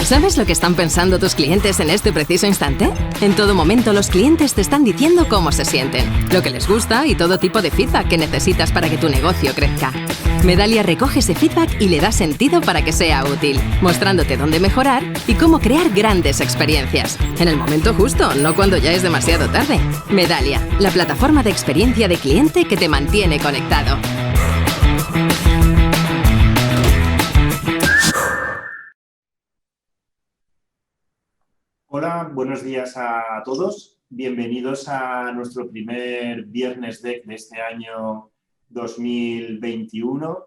¿Sabes lo que están pensando tus clientes en este preciso instante? En todo momento los clientes te están diciendo cómo se sienten, lo que les gusta y todo tipo de feedback que necesitas para que tu negocio crezca. Medallia recoge ese feedback y le da sentido para que sea útil, mostrándote dónde mejorar y cómo crear grandes experiencias. En el momento justo, no cuando ya es demasiado tarde. Medallia, la plataforma de experiencia de cliente que te mantiene conectado. Hola, buenos días a todos. Bienvenidos a nuestro primer Viernes DEC de este año 2021.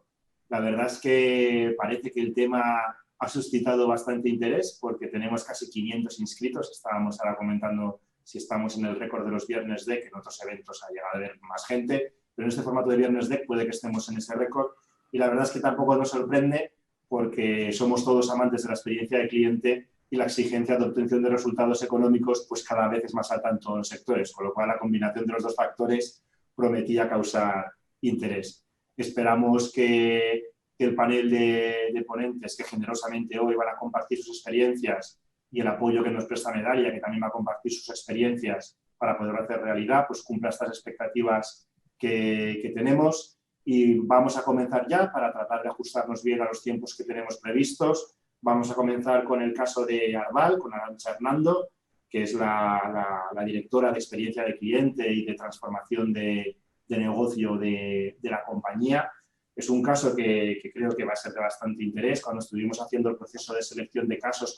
La verdad es que parece que el tema ha suscitado bastante interés porque tenemos casi 500 inscritos. Estábamos ahora comentando si estamos en el récord de los Viernes DEC. En otros eventos ha llegado a haber más gente, pero en este formato de Viernes DEC puede que estemos en ese récord. Y la verdad es que tampoco nos sorprende porque somos todos amantes de la experiencia de cliente y la exigencia de obtención de resultados económicos pues cada vez es más alta en todos los sectores, con lo cual la combinación de los dos factores prometía causar interés. Esperamos que el panel de ponentes que generosamente hoy van a compartir sus experiencias y el apoyo que nos presta Medallia, que también va a compartir sus experiencias para poder hacer realidad, pues cumpla estas expectativas que tenemos. Y vamos a comenzar ya para tratar de ajustarnos bien a los tiempos que tenemos previstos. Vamos a comenzar con el caso de Arval, con Arantxa Hernando, que es la directora de experiencia de cliente y de transformación de negocio de la compañía. Es un caso que creo que va a ser de bastante interés. Cuando estuvimos haciendo el proceso de selección de casos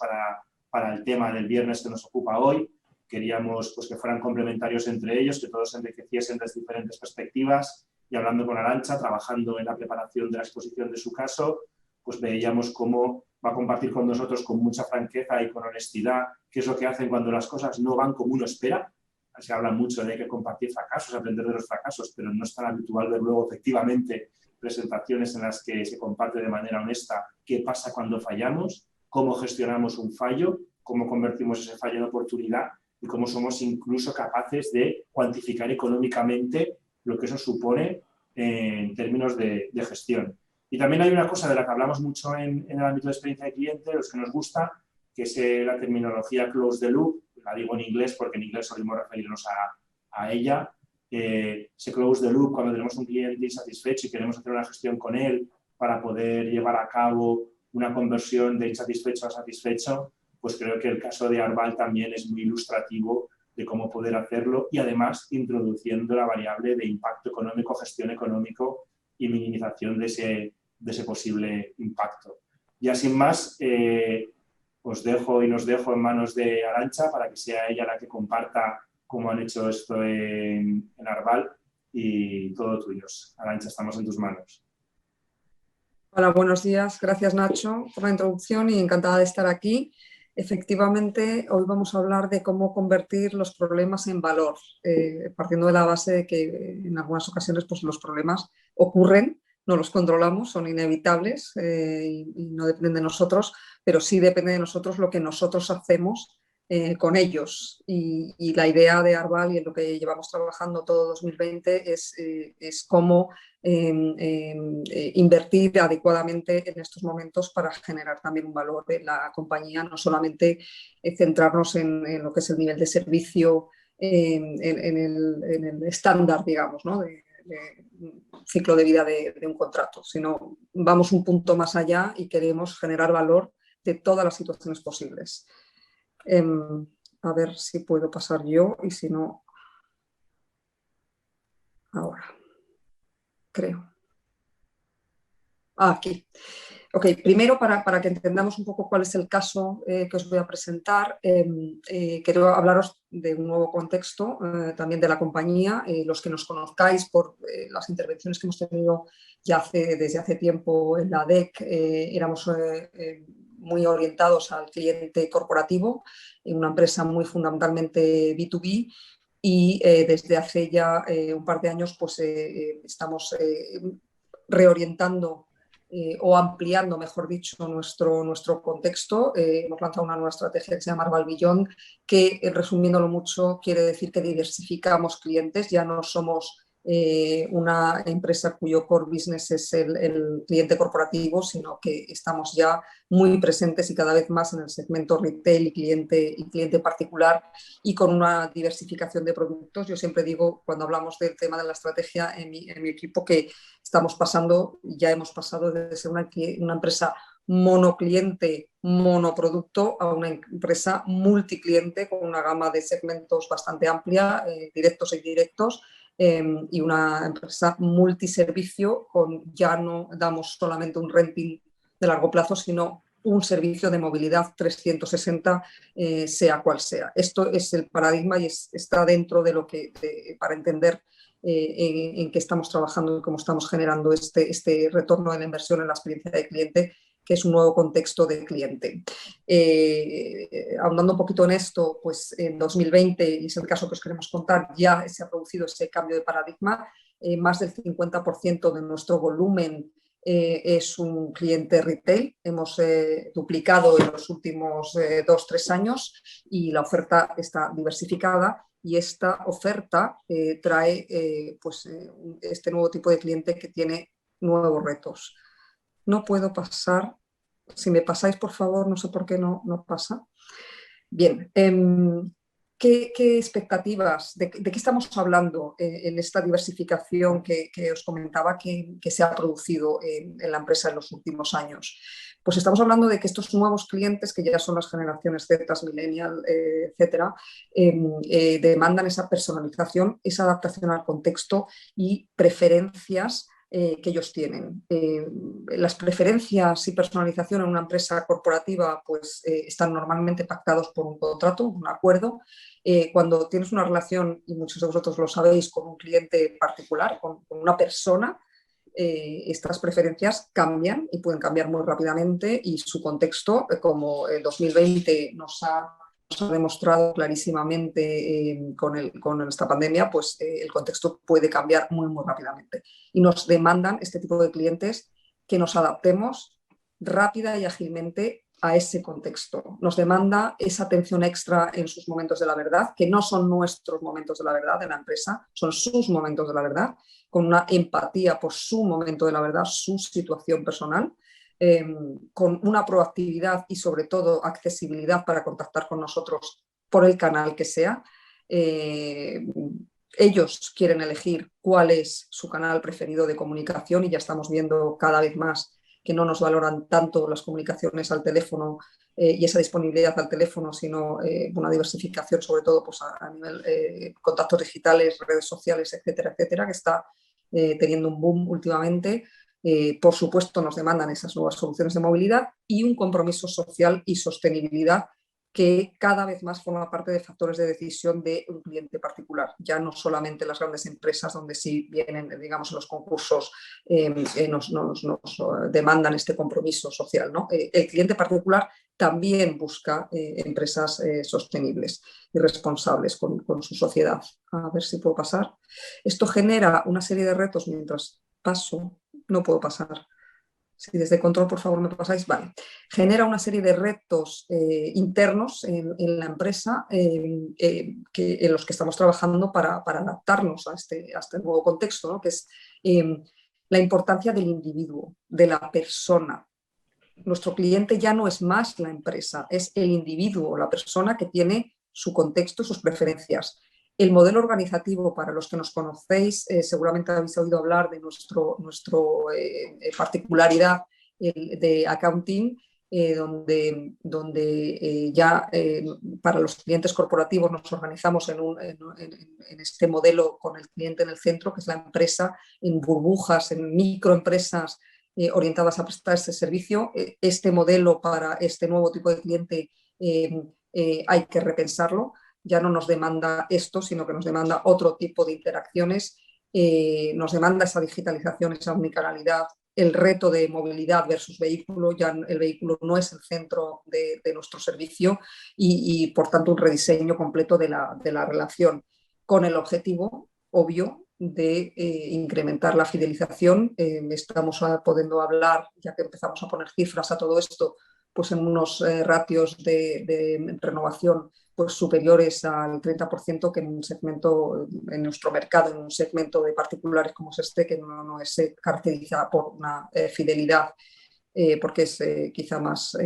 para el tema del viernes que nos ocupa hoy, queríamos pues, que fueran complementarios entre ellos, que todos se enriqueciesen desde diferentes perspectivas. Y hablando con Arantxa, trabajando en la preparación de la exposición de su caso, pues veíamos cómo va a compartir con nosotros con mucha franqueza y con honestidad qué es lo que hacen cuando las cosas no van como uno espera. Se habla mucho de que compartir fracasos, aprender de los fracasos, pero no es tan habitual ver luego efectivamente presentaciones en las que se comparte de manera honesta qué pasa cuando fallamos, cómo gestionamos un fallo, cómo convertimos ese fallo en oportunidad y cómo somos incluso capaces de cuantificar económicamente lo que eso supone en términos de gestión. Y también hay una cosa de la que hablamos mucho en el ámbito de experiencia de cliente, los que nos gusta, que es la terminología close the loop. La digo en inglés porque en inglés solemos referirnos a ella. Se close the loop cuando tenemos un cliente insatisfecho y queremos hacer una gestión con él para poder llevar a cabo una conversión de insatisfecho a satisfecho, pues creo que el caso de Arval también es muy ilustrativo de cómo poder hacerlo y además introduciendo la variable de impacto económico, gestión económico y minimización de ese posible impacto. Ya sin más, os dejo y nos dejo en manos de Arantxa para que sea ella la que comparta cómo han hecho esto en Arval y todo tuyos. Arantxa, estamos en tus manos. Hola, buenos días. Gracias, Nacho, por la introducción y encantada de estar aquí. Efectivamente, hoy vamos a hablar de cómo convertir los problemas en valor, partiendo de la base de que en algunas ocasiones pues, los problemas ocurren, no los controlamos, son inevitables y no dependen de nosotros, pero sí depende de nosotros lo que nosotros hacemos con ellos. Y la idea de Arval y en lo que llevamos trabajando todo 2020 es cómo invertir adecuadamente en estos momentos para generar también un valor en la compañía, no solamente centrarnos en lo que es el nivel de servicio, en el estándar, digamos, ¿no? de ciclo de vida de un contrato, sino vamos un punto más allá y queremos generar valor de todas las situaciones posibles. A ver si puedo pasar yo y si no, ahora, creo. Aquí. Ok, primero para que entendamos un poco cuál es el caso que os voy a presentar, quiero hablaros de un nuevo contexto, también de la compañía. Los que nos conozcáis por las intervenciones que hemos tenido ya desde hace tiempo en la DEC, éramos muy orientados al cliente corporativo, en una empresa muy fundamentalmente B2B, y desde hace ya un par de años pues, estamos reorientando o ampliando, mejor dicho, nuestro contexto. Hemos lanzado una nueva estrategia que se llama Arval Beyond, que, resumiéndolo mucho, quiere decir que diversificamos clientes. Ya no somos una empresa cuyo core business es el cliente corporativo, sino que estamos ya muy presentes y cada vez más en el segmento retail y cliente particular, y con una diversificación de productos. Yo siempre digo, cuando hablamos del tema de la estrategia en mi equipo, que ya hemos pasado de ser una empresa monocliente, monoproducto, a una empresa multicliente con una gama de segmentos bastante amplia, directos e indirectos, y una empresa multiservicio, ya no damos solamente un renting de largo plazo, sino un servicio de movilidad 360, sea cual sea. Esto es el paradigma y está dentro de lo que, para entender en qué estamos trabajando y cómo estamos generando este retorno de la inversión en la experiencia de cliente, que es un nuevo contexto de cliente. Ahondando un poquito en esto, pues en 2020, y es el caso que os queremos contar, ya se ha producido ese cambio de paradigma. Más del 50% de nuestro volumen es un cliente retail. Hemos duplicado en los últimos 2-3 años y la oferta está diversificada, y esta oferta trae este nuevo tipo de cliente que tiene nuevos retos. No puedo pasar. Si me pasáis, por favor, no sé por qué no pasa. Bien, ¿qué expectativas, de qué estamos hablando en esta diversificación que os comentaba que se ha producido en la empresa en los últimos años? Pues estamos hablando de que estos nuevos clientes, que ya son las generaciones Z, millennial, etcétera, demandan esa personalización, esa adaptación al contexto y preferencias que ellos tienen. Las preferencias y personalización en una empresa corporativa pues, están normalmente pactados por un contrato, un acuerdo. Cuando tienes una relación, y muchos de vosotros lo sabéis, con un cliente particular, con una persona, estas preferencias cambian y pueden cambiar muy rápidamente, y su contexto, como el 2020 nos ha demostrado clarísimamente con esta pandemia, pues el contexto puede cambiar muy rápidamente, y nos demandan este tipo de clientes que nos adaptemos rápida y ágilmente a ese contexto. Nos demanda esa atención extra en sus momentos de la verdad, que no son nuestros momentos de la verdad de la empresa, son sus momentos de la verdad, con una empatía por su momento de la verdad, su situación personal, con una proactividad y sobre todo accesibilidad para contactar con nosotros por el canal que sea. Ellos quieren elegir cuál es su canal preferido de comunicación, y ya estamos viendo cada vez más que no nos valoran tanto las comunicaciones al teléfono y esa disponibilidad al teléfono, sino una diversificación sobre todo pues, a nivel contactos digitales, redes sociales, etcétera, etcétera, que está teniendo un boom últimamente. Por supuesto, nos demandan esas nuevas soluciones de movilidad y un compromiso social y sostenibilidad que cada vez más forma parte de factores de decisión de un cliente particular. Ya no solamente las grandes empresas, donde sí vienen, digamos, en los concursos, nos demandan este compromiso social, ¿no? El cliente particular también busca empresas sostenibles y responsables con su sociedad. A ver si puedo pasar. Esto genera una serie de retos. Mientras paso, no puedo pasar. Si desde control, por favor, me pasáis. Vale. Genera una serie de retos internos en la empresa en los que estamos trabajando para adaptarnos a este nuevo contexto, ¿no? Que es la importancia del individuo, de la persona. Nuestro cliente ya no es más la empresa, es el individuo, la persona que tiene su contexto, sus preferencias. El modelo organizativo, para los que nos conocéis, seguramente habéis oído hablar de nuestra particularidad de accounting, donde ya para los clientes corporativos nos organizamos en este modelo con el cliente en el centro, que es la empresa, en burbujas, en microempresas orientadas a prestar este servicio. Este modelo para este nuevo tipo de cliente hay que repensarlo. Ya no nos demanda esto, sino que nos demanda otro tipo de interacciones, nos demanda esa digitalización, esa omnicanalidad, el reto de movilidad versus vehículo. Ya el vehículo no es el centro de nuestro servicio, y por tanto un rediseño completo de la relación, con el objetivo obvio de incrementar la fidelización. Estamos pudiendo hablar, ya que empezamos a poner cifras a todo esto, pues en unos ratios de renovación pues superiores al 30% que en un segmento, en nuestro mercado, en un segmento de particulares como es este, que no se caracteriza por una fidelidad, porque es quizá más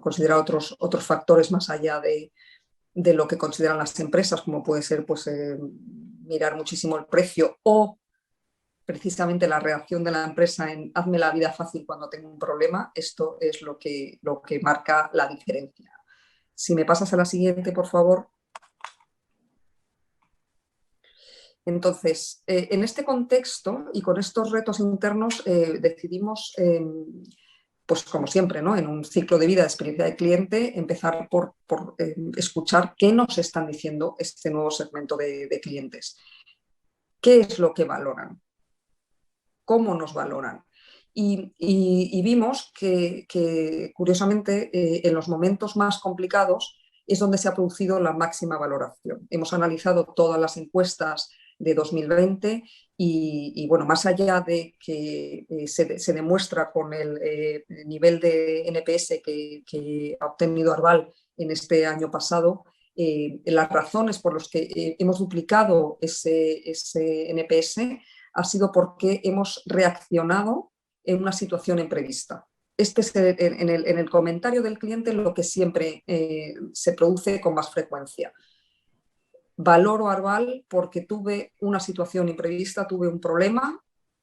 considera otros factores más allá de lo que consideran las empresas, como puede ser pues, mirar muchísimo el precio o precisamente la reacción de la empresa en hazme la vida fácil cuando tengo un problema. Esto es lo que marca la diferencia. Si me pasas a la siguiente, por favor. Entonces, en este contexto y con estos retos internos decidimos, pues como siempre, ¿no? En un ciclo de vida de experiencia de cliente, empezar por escuchar qué nos están diciendo este nuevo segmento de clientes. ¿Qué es lo que valoran? ¿Cómo nos valoran? Y vimos que curiosamente, en los momentos más complicados es donde se ha producido la máxima valoración. Hemos analizado todas las encuestas de 2020 y bueno, más allá de que se demuestra con el nivel de NPS que ha obtenido Arval en este año pasado, las razones por las que hemos duplicado ese NPS ha sido porque hemos reaccionado en una situación imprevista. Este es en el comentario del cliente lo que siempre se produce con más frecuencia. Valoro a Arval porque tuve una situación imprevista, tuve un problema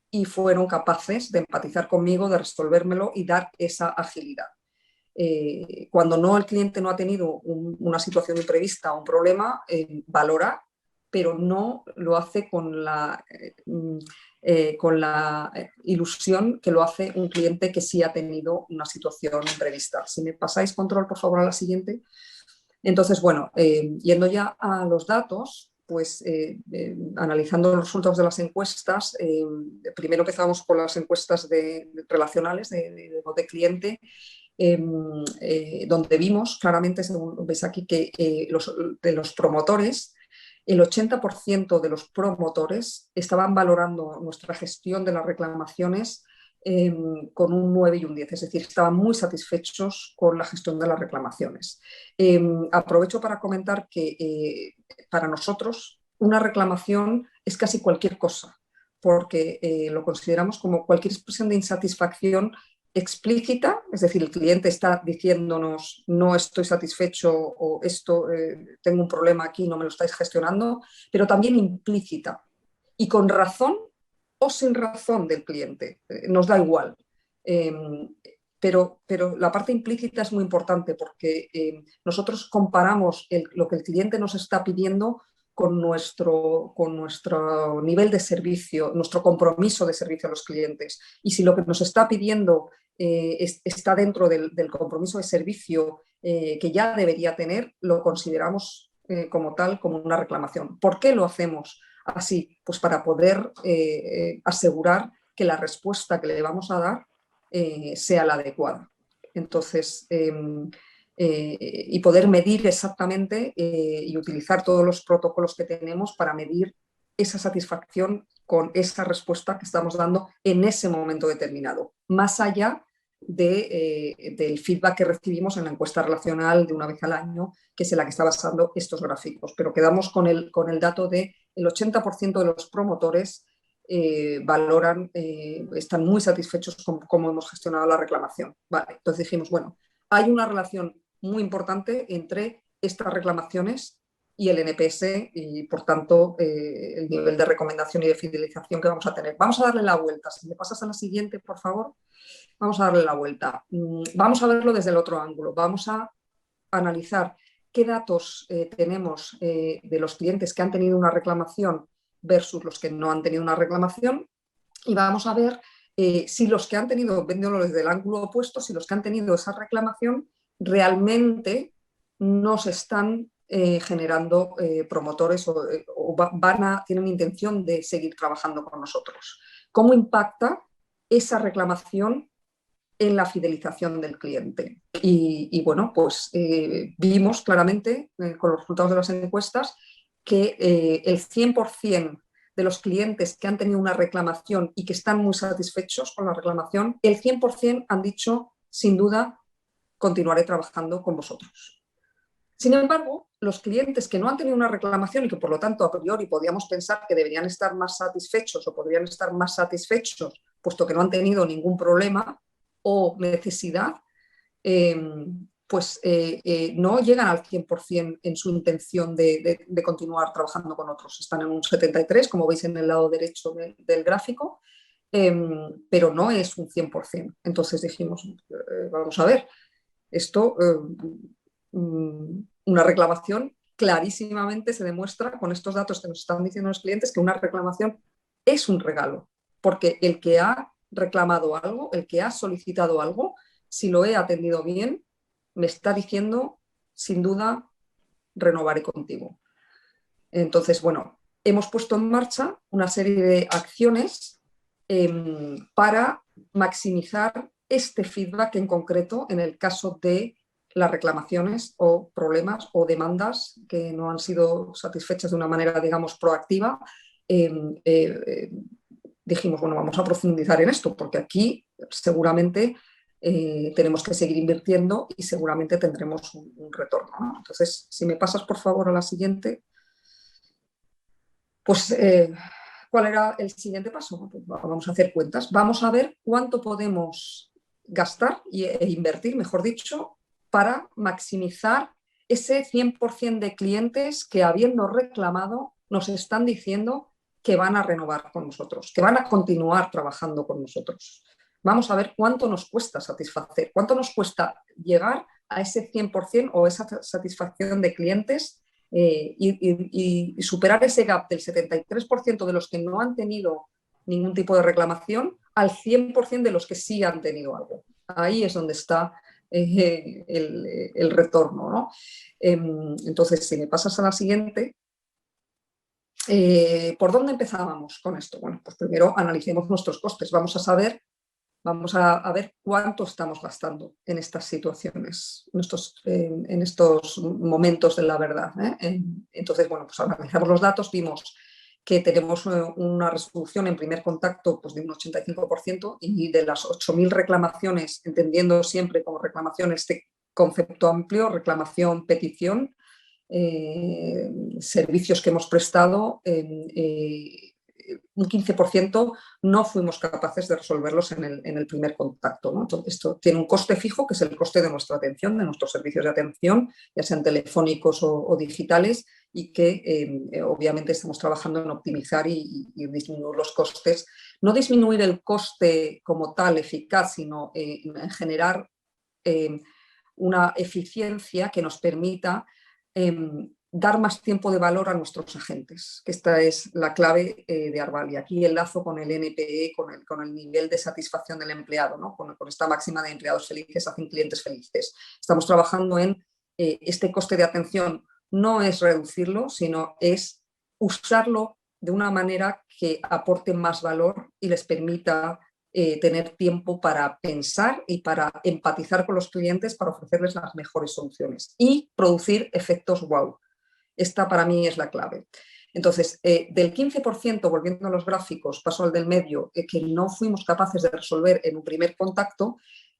y fueron capaces de empatizar conmigo, de resolvérmelo y dar esa agilidad. Cuando no, el cliente no ha tenido una situación imprevista o un problema, valora, pero no lo hace con la ilusión que lo hace un cliente que sí ha tenido una situación imprevista. Si me pasáis control, por favor, a la siguiente. Entonces, bueno, yendo ya a los datos, pues analizando los resultados de las encuestas, primero empezamos con las encuestas relacionales de cliente, donde vimos claramente, según veis aquí, que de los promotores, el 80% de los promotores estaban valorando nuestra gestión de las reclamaciones con un 9 y un 10, es decir, estaban muy satisfechos con la gestión de las reclamaciones. Aprovecho para comentar que para nosotros una reclamación es casi cualquier cosa, porque lo consideramos como cualquier expresión de insatisfacción explícita, es decir, el cliente está diciéndonos no estoy satisfecho o esto tengo un problema aquí, no me lo estáis gestionando, pero también implícita y con razón o sin razón del cliente, nos da igual. Pero la parte implícita es muy importante porque nosotros comparamos lo que el cliente nos está pidiendo con nuestro nivel de servicio, nuestro compromiso de servicio a los clientes. Y si lo que nos está pidiendo está dentro del compromiso de servicio que ya debería tener, lo consideramos como tal, como una reclamación. ¿Por qué lo hacemos así? Pues para poder asegurar que la respuesta que le vamos a dar sea la adecuada. Entonces, y poder medir exactamente y utilizar todos los protocolos que tenemos para medir esa satisfacción con esa respuesta que estamos dando en ese momento determinado, más allá del feedback que recibimos en la encuesta relacional de una vez al año, que es en la que está basando estos gráficos. Pero quedamos con el dato de el 80% de los promotores valoran, están muy satisfechos con cómo hemos gestionado la reclamación. Vale, entonces dijimos, bueno, hay una relación muy importante entre estas reclamaciones y el NPS y, por tanto, el nivel de recomendación y de fidelización que vamos a tener. Vamos a darle la vuelta. Si me pasas a la siguiente, por favor. Vamos a darle la vuelta. Vamos a verlo desde el otro ángulo. Vamos a analizar qué datos tenemos de los clientes que han tenido una reclamación versus los que no han tenido una reclamación y vamos a ver si los que han tenido, viéndolo desde el ángulo opuesto, si los que han tenido esa reclamación realmente nos están generando promotores o tienen intención de seguir trabajando con nosotros. ¿Cómo impacta esa reclamación en la fidelización del cliente? Y bueno, pues vimos claramente con los resultados de las encuestas que el 100% de los clientes que han tenido una reclamación y que están muy satisfechos con la reclamación, el 100% han dicho, sin duda, continuaré trabajando con vosotros. Sin embargo, los clientes que no han tenido una reclamación y que por lo tanto a priori podríamos pensar que deberían estar más satisfechos o podrían estar más satisfechos puesto que no han tenido ningún problema o necesidad, no llegan al 100% en su intención de continuar trabajando con otros. Están en un 73%, como veis en el lado derecho del gráfico, pero no es un 100%. Entonces dijimos, vamos a ver, esto, una reclamación clarísimamente se demuestra con estos datos que nos están diciendo los clientes que una reclamación es un regalo, porque el que ha reclamado algo, el que ha solicitado algo, si lo he atendido bien, me está diciendo, sin duda, renovaré contigo. Entonces, bueno, hemos puesto en marcha una serie de acciones para maximizar este feedback en concreto en el caso de las reclamaciones o problemas o demandas que no han sido satisfechas de una manera, digamos, proactiva. Dijimos, bueno, vamos a profundizar en esto porque aquí seguramente tenemos que seguir invirtiendo y seguramente tendremos un retorno, ¿no? Entonces, si me pasas por favor a la siguiente, pues ¿cuál era el siguiente paso? Pues vamos a hacer cuentas, vamos a ver cuánto podemos gastar e invertir, mejor dicho, para maximizar ese 100% de clientes que habiendo reclamado nos están diciendo que van a renovar con nosotros, que van a continuar trabajando con nosotros. Vamos a ver cuánto nos cuesta satisfacer, cuánto nos cuesta llegar a ese 100% o esa satisfacción de clientes y superar ese gap del 73% de los que no han tenido ningún tipo de reclamación al 100% de los que sí han tenido algo. Ahí es donde está el retorno, ¿no? Entonces, si me pasas a la siguiente, ¿por dónde empezábamos con esto? Bueno, pues primero analicemos nuestros costes. Vamos a ver cuánto estamos gastando en estas situaciones, en estos momentos de la verdad, ¿eh? Entonces, bueno, pues analizamos los datos, vimos que tenemos una resolución en primer contacto pues, de un 85% y de las 8.000 reclamaciones, entendiendo siempre como reclamación este concepto amplio, reclamación, petición, servicios que hemos prestado, un 15% no fuimos capaces de resolverlos en el primer contacto, ¿no? Entonces, esto tiene un coste fijo, que es el coste de nuestra atención, de nuestros servicios de atención, ya sean telefónicos o digitales, y que obviamente estamos trabajando en optimizar y disminuir los costes. No disminuir el coste como tal eficaz, sino en generar una eficiencia que nos permita dar más tiempo de valor a nuestros agentes, que esta es la clave de Arval. Y aquí enlazo con el NPE, con el nivel de satisfacción del empleado, ¿no? con esta máxima de empleados felices hacen clientes felices. Estamos trabajando en este coste de atención, no es reducirlo, sino es usarlo de una manera que aporte más valor y les permita tener tiempo para pensar y para empatizar con los clientes, para ofrecerles las mejores soluciones y producir efectos wow. Esta para mí es la clave. Entonces, del 15%, volviendo a los gráficos, paso al del medio, que no fuimos capaces de resolver en un primer contacto,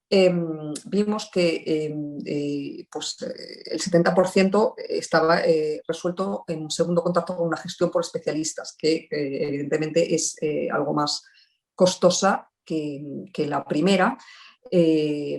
vimos que el 70% estaba resuelto en un segundo contacto con una gestión por especialistas, que evidentemente es algo más costosa que la primera,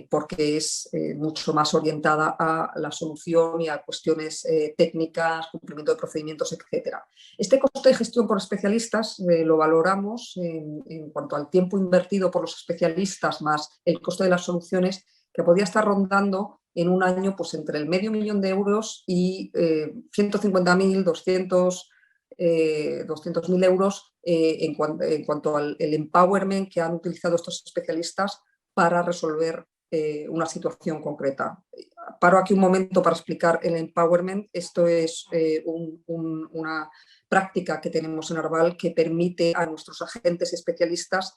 porque es mucho más orientada a la solución y a cuestiones técnicas, cumplimiento de procedimientos, etc. Este coste de gestión por especialistas lo valoramos en cuanto al tiempo invertido por los especialistas más el coste de las soluciones, que podía estar rondando en un año pues, entre el $500.000 de euros y 150.000, 200.000 euros en cuanto al empowerment que han utilizado estos especialistas para resolver una situación concreta. Paro aquí un momento para explicar el empowerment. Esto es una práctica que tenemos en Arval que permite a nuestros agentes especialistas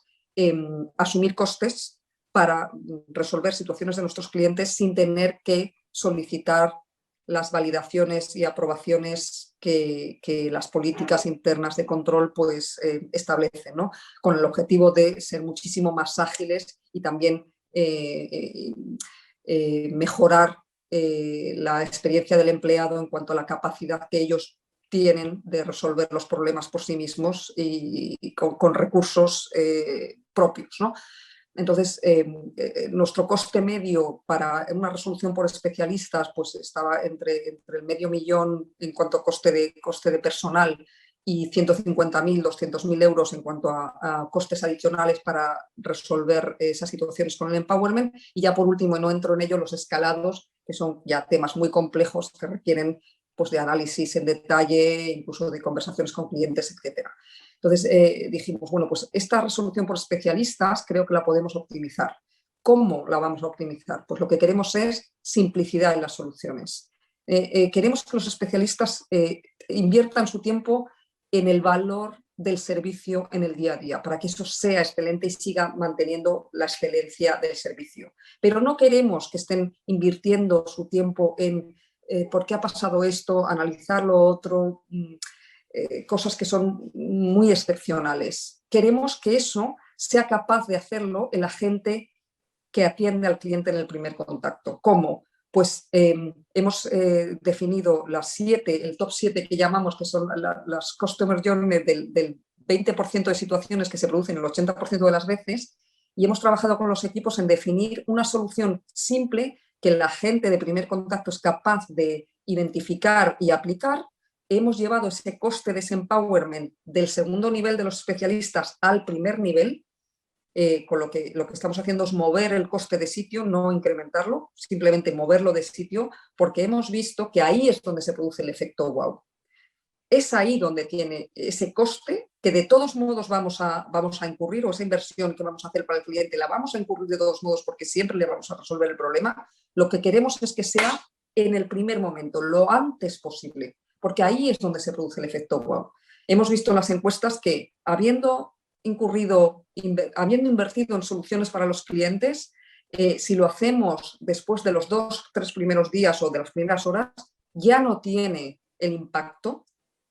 asumir costes para resolver situaciones de nuestros clientes sin tener que solicitar las validaciones y aprobaciones que las políticas internas de control pues, establecen, ¿no? Con el objetivo de ser muchísimo más ágiles y también mejorar la experiencia del empleado en cuanto a la capacidad que ellos tienen de resolver los problemas por sí mismos y con recursos propios, ¿no? Entonces, nuestro coste medio para una resolución por especialistas pues estaba entre el medio millón en cuanto a coste de personal y 150.000, 200.000 euros en cuanto a costes adicionales para resolver esas situaciones con el empowerment. Y ya por último, y no entro en ello, los escalados, que son ya temas muy complejos que requieren pues, de análisis en detalle, incluso de conversaciones con clientes, etcétera. Entonces dijimos, bueno, pues esta resolución por especialistas creo que la podemos optimizar. ¿Cómo la vamos a optimizar? Pues lo que queremos es simplicidad en las soluciones. Queremos que los especialistas inviertan su tiempo en el valor del servicio en el día a día, para que eso sea excelente y siga manteniendo la excelencia del servicio. Pero no queremos que estén invirtiendo su tiempo en por qué ha pasado esto, analizar lo otro, cosas que son muy excepcionales. Queremos que eso sea capaz de hacerlo el agente que atiende al cliente en el primer contacto. ¿Cómo? Pues hemos definido el top 7 que llamamos, que son las Customer Journey del 20% de situaciones que se producen el 80% de las veces, y hemos trabajado con los equipos en definir una solución simple que el agente de primer contacto es capaz de identificar y aplicar. Hemos llevado ese coste de ese empowerment del segundo nivel de los especialistas al primer nivel, con lo que estamos haciendo es mover el coste de sitio, no incrementarlo, simplemente moverlo de sitio, porque hemos visto que ahí es donde se produce el efecto wow. Es ahí donde tiene ese coste que de todos modos vamos a incurrir, o esa inversión que vamos a hacer para el cliente la vamos a incurrir de todos modos porque siempre le vamos a resolver el problema. Lo que queremos es que sea en el primer momento, lo antes posible, porque ahí es donde se produce el efecto wow. Hemos visto en las encuestas que habiendo invertido en soluciones para los clientes, si lo hacemos después de los 2-3 primeros días o de las primeras horas, ya no tiene el impacto,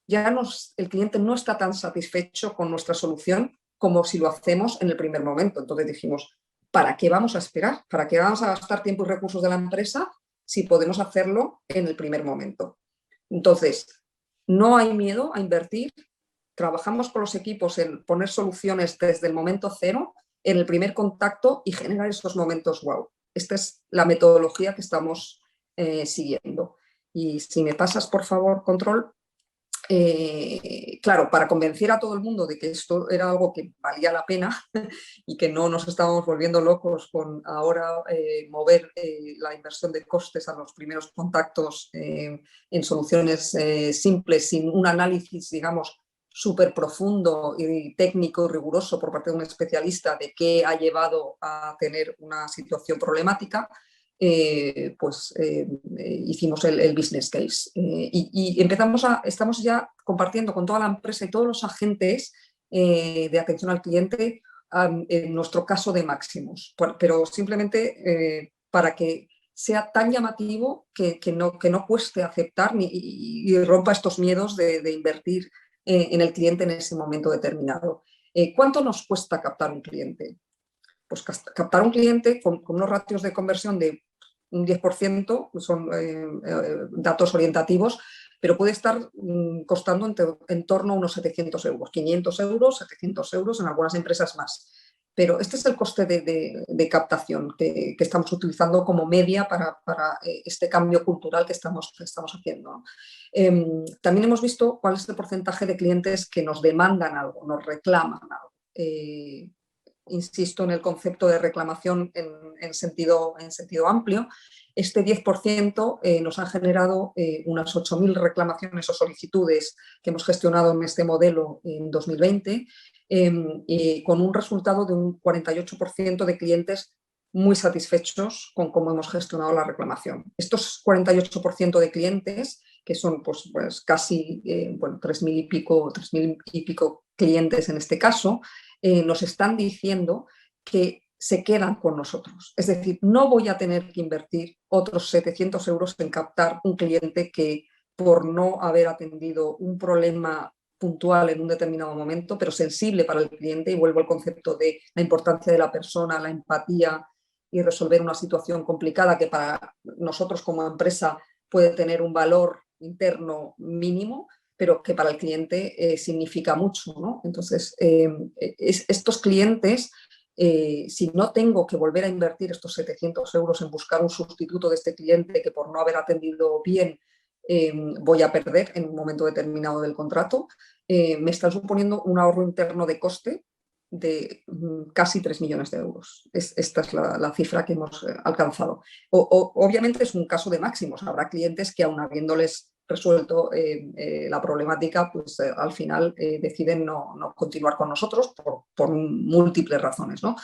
el cliente no está tan satisfecho con nuestra solución como si lo hacemos en el primer momento. Entonces dijimos, ¿para qué vamos a esperar? ¿Para qué vamos a gastar tiempo y recursos de la empresa si podemos hacerlo en el primer momento? Entonces, no hay miedo a invertir. Trabajamos con los equipos en poner soluciones desde el momento cero, en el primer contacto, y generar estos momentos wow. Esta es la metodología que estamos siguiendo. Y si me pasas, por favor, control. Claro, para convencer a todo el mundo de que esto era algo que valía la pena y que no nos estábamos volviendo locos con ahora mover la inversión de costes a los primeros contactos en soluciones simples, sin un análisis, digamos, súper profundo y técnico y riguroso por parte de un especialista de qué ha llevado a tener una situación problemática, hicimos el business case y estamos ya compartiendo con toda la empresa y todos los agentes de atención al cliente en nuestro caso de máximos, pero simplemente para que sea tan llamativo que no cueste aceptar y rompa estos miedos de invertir en el cliente en ese momento determinado. ¿Cuánto nos cuesta captar un cliente? Pues captar un cliente con unos ratios de conversión de un 10%, son datos orientativos, pero puede estar costando en torno a unos 700 euros, 500 euros, 700 euros, en algunas empresas más. Pero este es el coste de captación que estamos utilizando como media para este cambio cultural que estamos haciendo. También hemos visto cuál es el porcentaje de clientes que nos demandan algo, nos reclaman algo. Insisto en el concepto de reclamación en sentido amplio. Este 10% nos han generado unas 8.000 reclamaciones o solicitudes que hemos gestionado en este modelo en 2020, con un resultado de un 48% de clientes muy satisfechos con cómo hemos gestionado la reclamación. Estos 48% de clientes, que son pues casi 3.000 y pico clientes en este caso, nos están diciendo que se quedan con nosotros. Es decir, no voy a tener que invertir otros 700 euros en captar un cliente que por no haber atendido un problema puntual en un determinado momento, pero sensible para el cliente, y vuelvo al concepto de la importancia de la persona, la empatía y resolver una situación complicada que para nosotros como empresa puede tener un valor interno mínimo, pero que para el cliente significa mucho, ¿no? Entonces, estos clientes, si no tengo que volver a invertir estos 700 euros en buscar un sustituto de este cliente que por no haber atendido bien voy a perder en un momento determinado del contrato, me están suponiendo un ahorro interno de coste de casi 3 millones de euros. Esta es la cifra que hemos alcanzado. Obviamente es un caso de máximos. Habrá clientes que aun habiéndoles resuelto la problemática, pues al final deciden no continuar con nosotros por múltiples razones, ¿no?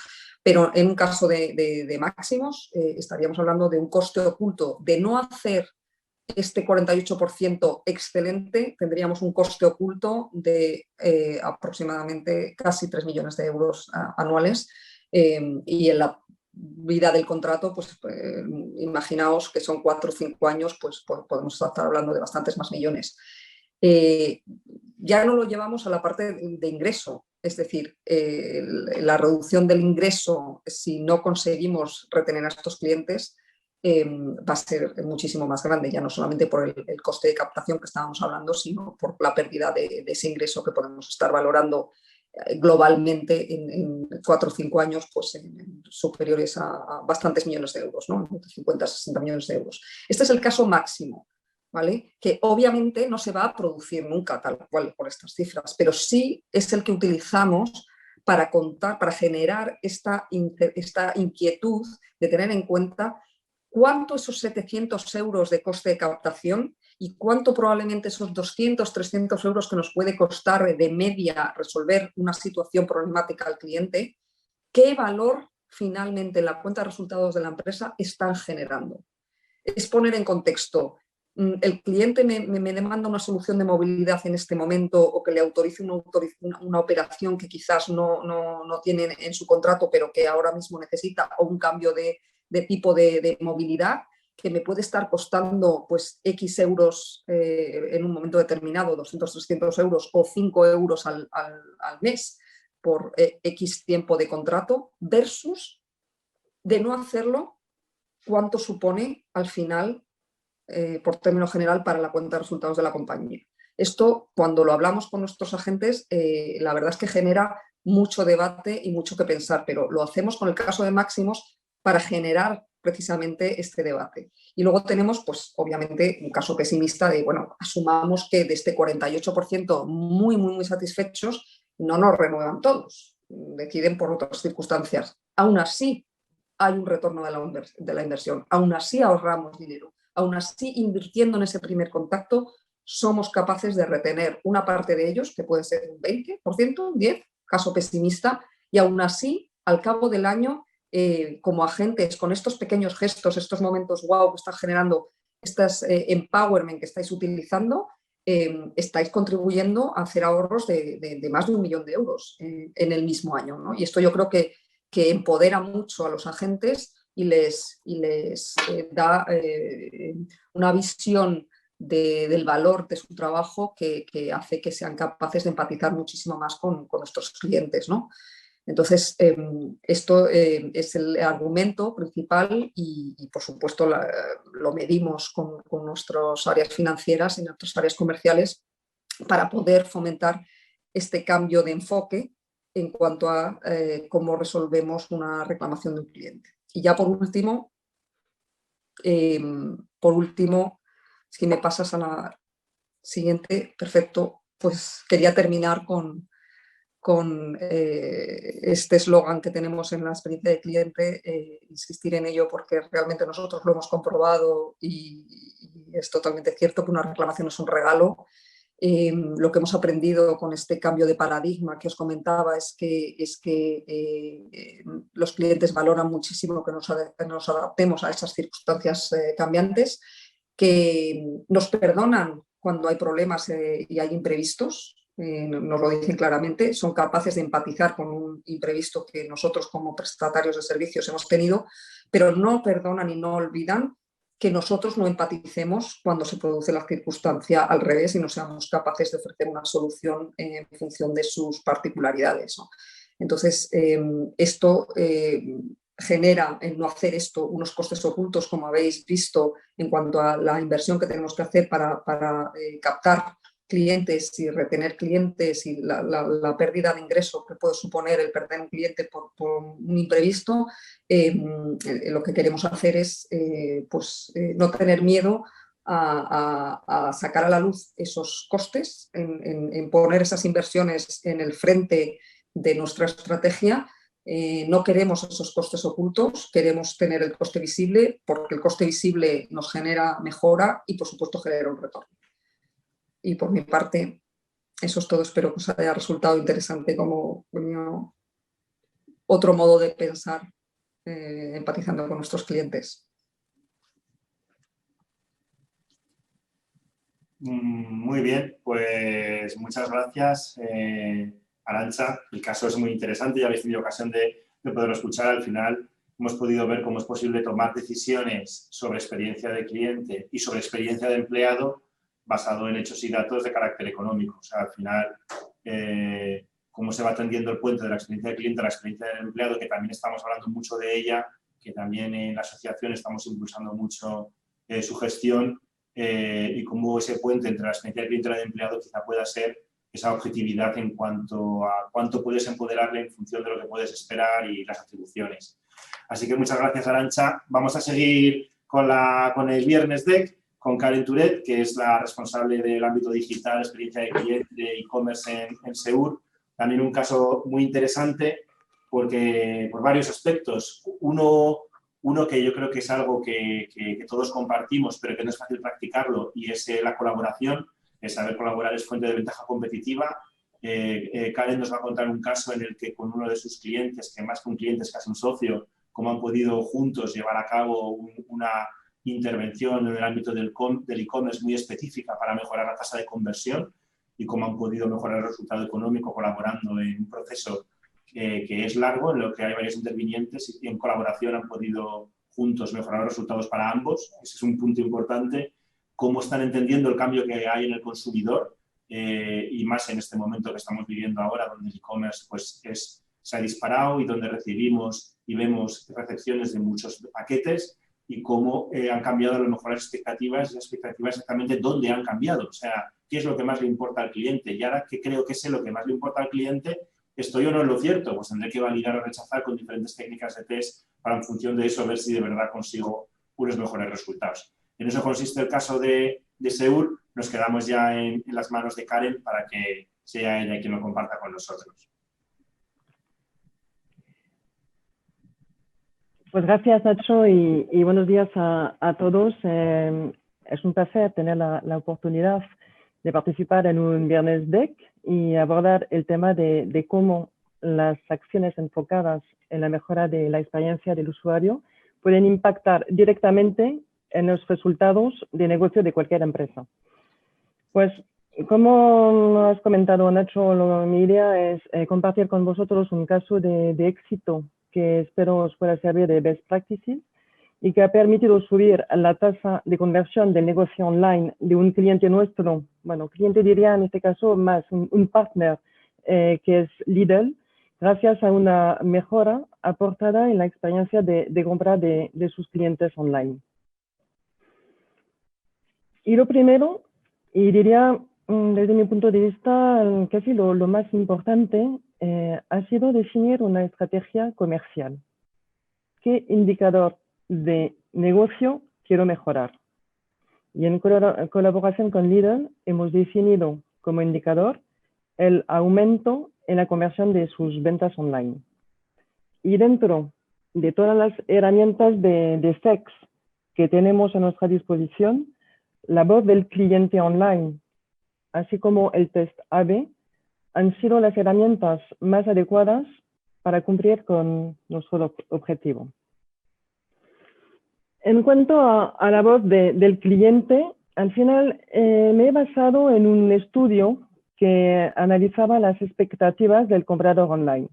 Pero en un caso de máximos estaríamos hablando de un coste oculto de no hacer este 48% excelente, tendríamos un coste oculto de aproximadamente casi 3 millones de euros anuales y en la vida del contrato, pues imaginaos que son 4 o 5 años, pues podemos estar hablando de bastantes más millones. Ya no lo llevamos a la parte de ingreso, es decir, la reducción del ingreso, si no conseguimos retener a estos clientes, va a ser muchísimo más grande, ya no solamente por el coste de captación que estábamos hablando, sino por la pérdida de ese ingreso que podemos estar valorando globalmente en 4 o 5 años, pues superiores a bastantes millones de euros, ¿no? 50, 60 millones de euros. Este es el caso máximo, ¿vale? Que obviamente no se va a producir nunca tal cual por estas cifras, pero sí es el que utilizamos para contar, para generar esta inquietud de tener en cuenta cuánto esos 700 euros de coste de captación y cuánto probablemente esos 200, 300 euros que nos puede costar de media resolver una situación problemática al cliente, qué valor finalmente en la cuenta de resultados de la empresa están generando. Es poner en contexto, el cliente me demanda una solución de movilidad en este momento o que le autorice una operación que quizás no tiene en su contrato pero que ahora mismo necesita, o un cambio de tipo de movilidad que me puede estar costando pues X euros en un momento determinado, 200, 300 euros o 5 euros al mes por X tiempo de contrato, versus de no hacerlo, cuánto supone al final, por término general, para la cuenta de resultados de la compañía. Esto, cuando lo hablamos con nuestros agentes, la verdad es que genera mucho debate y mucho que pensar, pero lo hacemos con el caso de máximos para generar precisamente este debate. Y luego tenemos, pues obviamente, un caso pesimista de, bueno, asumamos que de este 48% muy, muy, muy satisfechos, no nos renuevan todos, deciden por otras circunstancias. Aún así, hay un retorno de la inversión, aún así ahorramos dinero, aún así invirtiendo en ese primer contacto, somos capaces de retener una parte de ellos, que puede ser un 20%, un 10%, caso pesimista, y aún así, al cabo del año, como agentes, con estos pequeños gestos, estos momentos wow que están generando, estas empowerment que estáis utilizando, estáis contribuyendo a hacer ahorros de más de 1 millón de euros en el mismo año, ¿no? Y esto yo creo que empodera mucho a los agentes y les da una visión del valor de su trabajo que hace que sean capaces de empatizar muchísimo más con nuestros clientes, ¿no? Entonces, esto es el argumento principal y por supuesto, lo medimos con nuestras áreas financieras y nuestras áreas comerciales para poder fomentar este cambio de enfoque en cuanto a cómo resolvemos una reclamación de un cliente. Y ya por último, si me pasas a la siguiente, perfecto, pues quería terminar con este eslogan que tenemos en la experiencia de cliente, insistir en ello porque realmente nosotros lo hemos comprobado y es totalmente cierto que una reclamación es un regalo. Lo que hemos aprendido con este cambio de paradigma que os comentaba es que los clientes valoran muchísimo que nos adaptemos a esas circunstancias cambiantes, que nos perdonan cuando hay problemas y hay imprevistos. Nos lo dicen claramente, son capaces de empatizar con un imprevisto que nosotros como prestatarios de servicios hemos tenido, pero no perdonan y no olvidan que nosotros no empaticemos cuando se produce la circunstancia al revés y no seamos capaces de ofrecer una solución en función de sus particularidades, ¿no? Entonces, esto genera el no hacer esto unos costes ocultos, como habéis visto, en cuanto a la inversión que tenemos que hacer para captar clientes y retener clientes y la pérdida de ingreso que puede suponer el perder un cliente por un imprevisto. Lo que queremos hacer es no tener miedo a sacar a la luz esos costes, en poner esas inversiones en el frente de nuestra estrategia. No queremos esos costes ocultos, queremos tener el coste visible, porque el coste visible nos genera mejora y, por supuesto, genera un retorno. Y por mi parte, eso es todo. Espero que os haya resultado interesante como otro modo de pensar, empatizando con nuestros clientes. Muy bien, pues muchas gracias, Arantxa. El caso es muy interesante, ya habéis tenido ocasión de poderlo escuchar. Al final hemos podido ver cómo es posible tomar decisiones sobre experiencia de cliente y sobre experiencia de empleado basado en hechos y datos de carácter económico. O sea, al final, cómo se va tendiendo el puente de la experiencia del cliente a la experiencia del empleado, que también estamos hablando mucho de ella, que también en la asociación estamos impulsando mucho su gestión, y cómo ese puente entre la experiencia del cliente y la del empleado quizá pueda ser esa objetividad en cuanto a cuánto puedes empoderarle en función de lo que puedes esperar y las atribuciones. Así que muchas gracias, Arantxa. Vamos a seguir con el Viernes DEC, con Karen Turet, que es la responsable del ámbito digital, experiencia de cliente de e-commerce en Seur. También un caso muy interesante porque, por varios aspectos. Uno que yo creo que es algo que todos compartimos, pero que no es fácil practicarlo, y es la colaboración. Saber colaborar es fuente de ventaja competitiva. Karen nos va a contar un caso en el que con uno de sus clientes, que más que un cliente es casi un socio, cómo han podido juntos llevar a cabo una intervención en el ámbito del e-commerce muy específica para mejorar la tasa de conversión y cómo han podido mejorar el resultado económico colaborando en un proceso que es largo, en lo que hay varios intervinientes y en colaboración han podido juntos mejorar los resultados para ambos. Ese es un punto importante. Cómo están entendiendo el cambio que hay en el consumidor, y más en este momento que estamos viviendo ahora, donde el e-commerce pues, se ha disparado y donde recibimos y vemos recepciones de muchos paquetes, y cómo han cambiado a lo mejor las expectativas, y las expectativas exactamente dónde han cambiado. O sea, qué es lo que más le importa al cliente. Y ahora que creo que sé lo que más le importa al cliente, ¿estoy o no en lo cierto? Pues tendré que validar o rechazar con diferentes técnicas de test para, en función de eso, ver si de verdad consigo unos mejores resultados. En eso consiste el caso de Seur. Nos quedamos ya en las manos de Karen para que sea ella quien lo comparta con nosotros. Pues gracias, Nacho, y buenos días a todos. Es un placer tener la oportunidad de participar en un Viernes DEC y abordar el tema de cómo las acciones enfocadas en la mejora de la experiencia del usuario pueden impactar directamente en los resultados de negocio de cualquier empresa. Pues, como has comentado, Nacho, mi idea es compartir con vosotros un caso de éxito que espero os pueda servir de best practices y que ha permitido subir la tasa de conversión del negocio online de un cliente nuestro, bueno, cliente diría en este caso más un partner, que es Lidl, gracias a una mejora aportada en la experiencia de compra de sus clientes online. Y lo primero, y diría desde mi punto de vista casi lo más importante, ha sido definir una estrategia comercial. ¿Qué indicador de negocio quiero mejorar? Y en colaboración con Lidl hemos definido como indicador el aumento en la conversión de sus ventas online. Y dentro de todas las herramientas de SEX que tenemos a nuestra disposición, la voz del cliente online, así como el test A/B, han sido las herramientas más adecuadas para cumplir con nuestro objetivo. En cuanto a la voz del cliente, al final me he basado en un estudio que analizaba las expectativas del comprador online.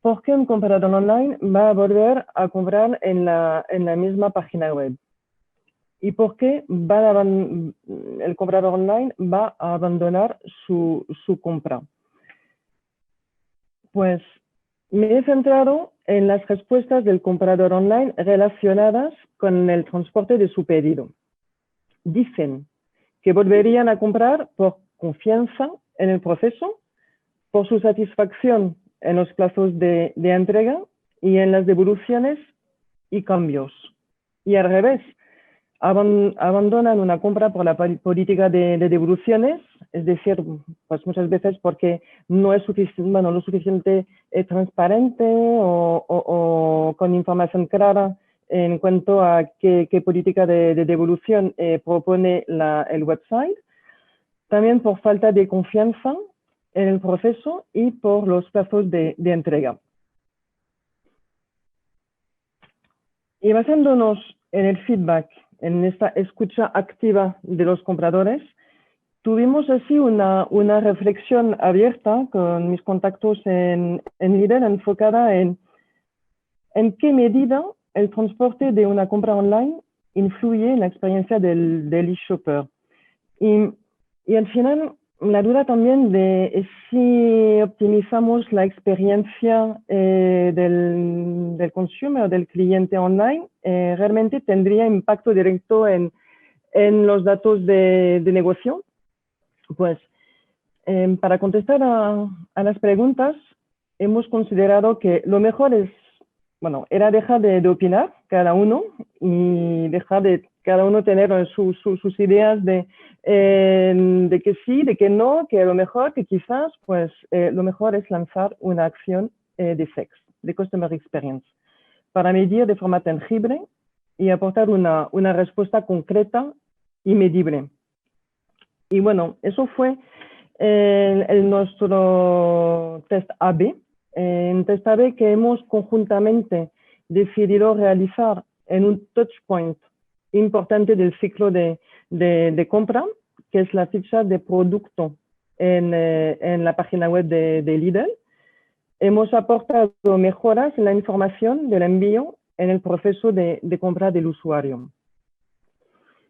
¿Por qué un comprador online va a volver a comprar en la misma página web? ¿Y por qué el comprador online va a abandonar su compra? Pues me he centrado en las respuestas del comprador online relacionadas con el transporte de su pedido. Dicen que volverían a comprar por confianza en el proceso, por su satisfacción en los plazos de entrega y en las devoluciones y cambios. Y al revés, abandonan una compra por la política de devoluciones, es decir, pues muchas veces porque no es lo suficiente transparente o con información clara en cuanto a qué política de devolución propone el website. También por falta de confianza en el proceso y por los plazos de entrega. Y basándonos en el feedback, en esta escucha activa de los compradores, tuvimos así una reflexión abierta con mis contactos en Lidl enfocada en qué medida el transporte de una compra online influye en la experiencia del e-shopper. Y al final, la duda también de si optimizamos la experiencia del consumer, del cliente online, realmente tendría impacto directo en los datos de negocio. Pues para contestar a las preguntas, hemos considerado que lo mejor era dejar de opinar cada uno y dejar de cada uno tener sus ideas de que sí, de que no, que lo mejor, que quizás, pues lo mejor es lanzar una acción de CX, de Customer Experience, para medir de forma tangible y aportar una respuesta concreta y medible. Y bueno, eso fue nuestro test AB, en test AB que hemos conjuntamente decidido realizar en un touchpoint importante del ciclo de compra, que es la ficha de producto en la página web de Lidl. Hemos aportado mejoras en la información del envío en el proceso de compra del usuario.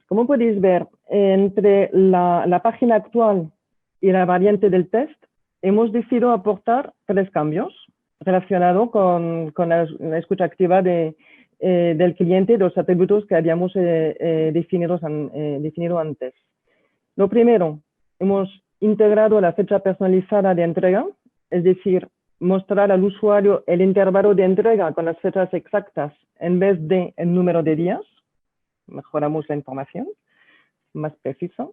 Como podéis ver, entre la página actual y la variante del test, hemos decidido aportar 3 cambios relacionados con la escucha activa del cliente, de los atributos que habíamos definido antes. Lo primero, hemos integrado la fecha personalizada de entrega, es decir, mostrar al usuario el intervalo de entrega con las fechas exactas en vez de el número de días. Mejoramos la información, más precisa.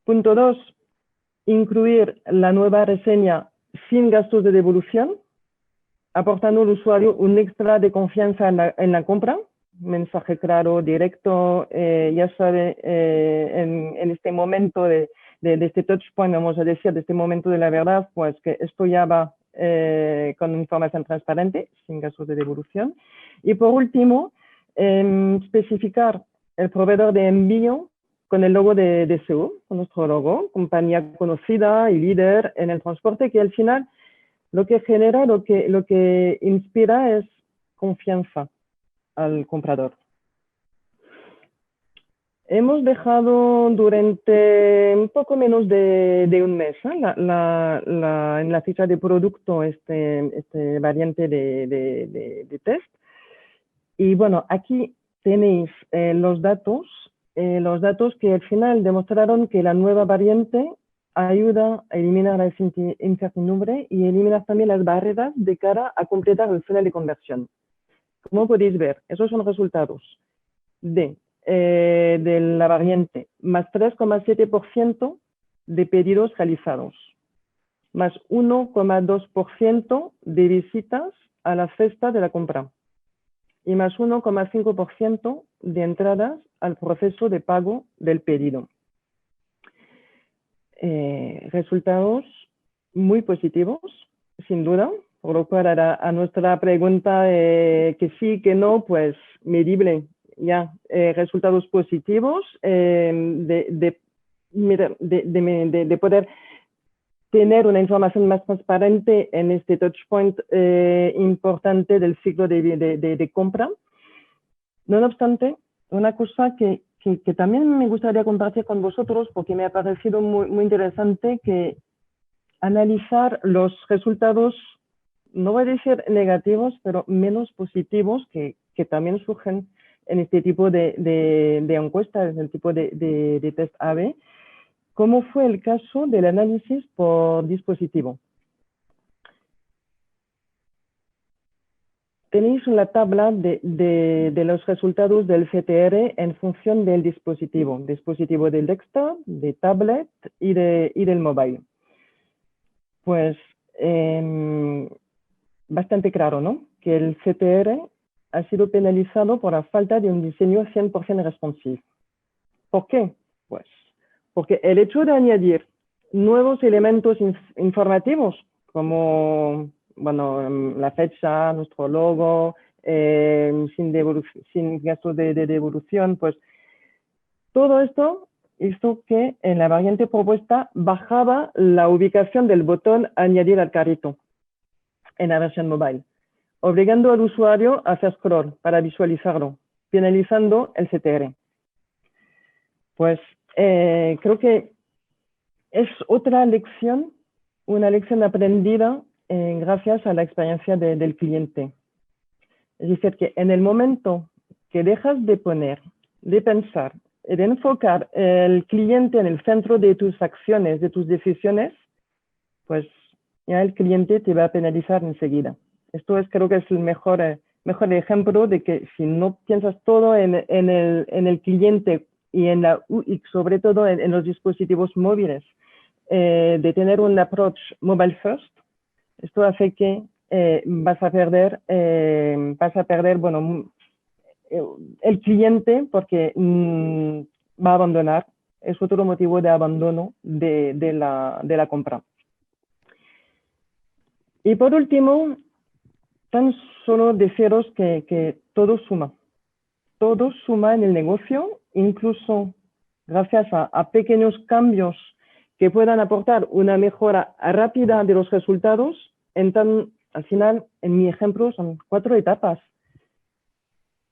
Punto 2, incluir la nueva reseña sin gastos de devolución, aportando al usuario un extra de confianza en la compra, mensaje claro, directo, ya sabe, en este momento de este touchpoint, vamos a decir, de este momento de la verdad, pues que esto ya va con información transparente, sin gastos de devolución. Y por último, especificar el proveedor de envío con el logo de DSU, con nuestro logo, compañía conocida y líder en el transporte, que al final lo que genera, lo que inspira es confianza al comprador. Hemos dejado durante un poco menos de un mes en la ficha de producto este variante de test. Y bueno, aquí tenéis los datos que al final demostraron que la nueva variante ayuda a eliminar la incertidumbre y eliminar también las barreras de cara a completar el funnel de conversión. Como podéis ver, esos son resultados de la variante, más 3,7% de pedidos realizados, más 1,2% de visitas a la cesta de la compra y más 1,5% de entradas al proceso de pago del pedido. Resultados muy positivos, sin duda, por lo cual a nuestra pregunta que sí, que no, pues medible ya, resultados positivos de poder tener una información más transparente en este touchpoint importante del ciclo de compra. No obstante, una cosa que también me gustaría compartir con vosotros, porque me ha parecido muy interesante, que analizar los resultados no voy a decir negativos, pero menos positivos que también surgen en este tipo de encuestas, en el tipo de test AB, como fue el caso del análisis por dispositivo. Tenéis una tabla de los resultados del CTR en función del dispositivo del desktop, de tablet y del mobile. Pues bastante claro, ¿no? Que el CTR ha sido penalizado por la falta de un diseño 100% responsive. ¿Por qué? Pues porque el hecho de añadir nuevos elementos informativos, como la fecha, nuestro logo, sin gasto de devolución, pues todo esto hizo que en la variante propuesta bajaba la ubicación del botón añadir al carrito en la versión mobile, obligando al usuario a hacer scroll para visualizarlo, penalizando el CTR. Pues creo que es otra lección, una lección aprendida gracias a la experiencia del cliente. Es decir, que en el momento que dejas de pensar, de enfocar el cliente en el centro de tus acciones, de tus decisiones, pues ya el cliente te va a penalizar enseguida. Esto creo que es el mejor ejemplo de que si no piensas todo en el cliente y en la UX, sobre todo en los dispositivos móviles, de tener un approach mobile first, esto hace que vas a perder el cliente porque va a abandonar. Es otro motivo de abandono de la compra. Y por último, tan solo deciros que todo suma. Todo suma en el negocio, incluso gracias a pequeños cambios que puedan aportar una mejora rápida de los resultados. Al final, en mi ejemplo, son 4 etapas.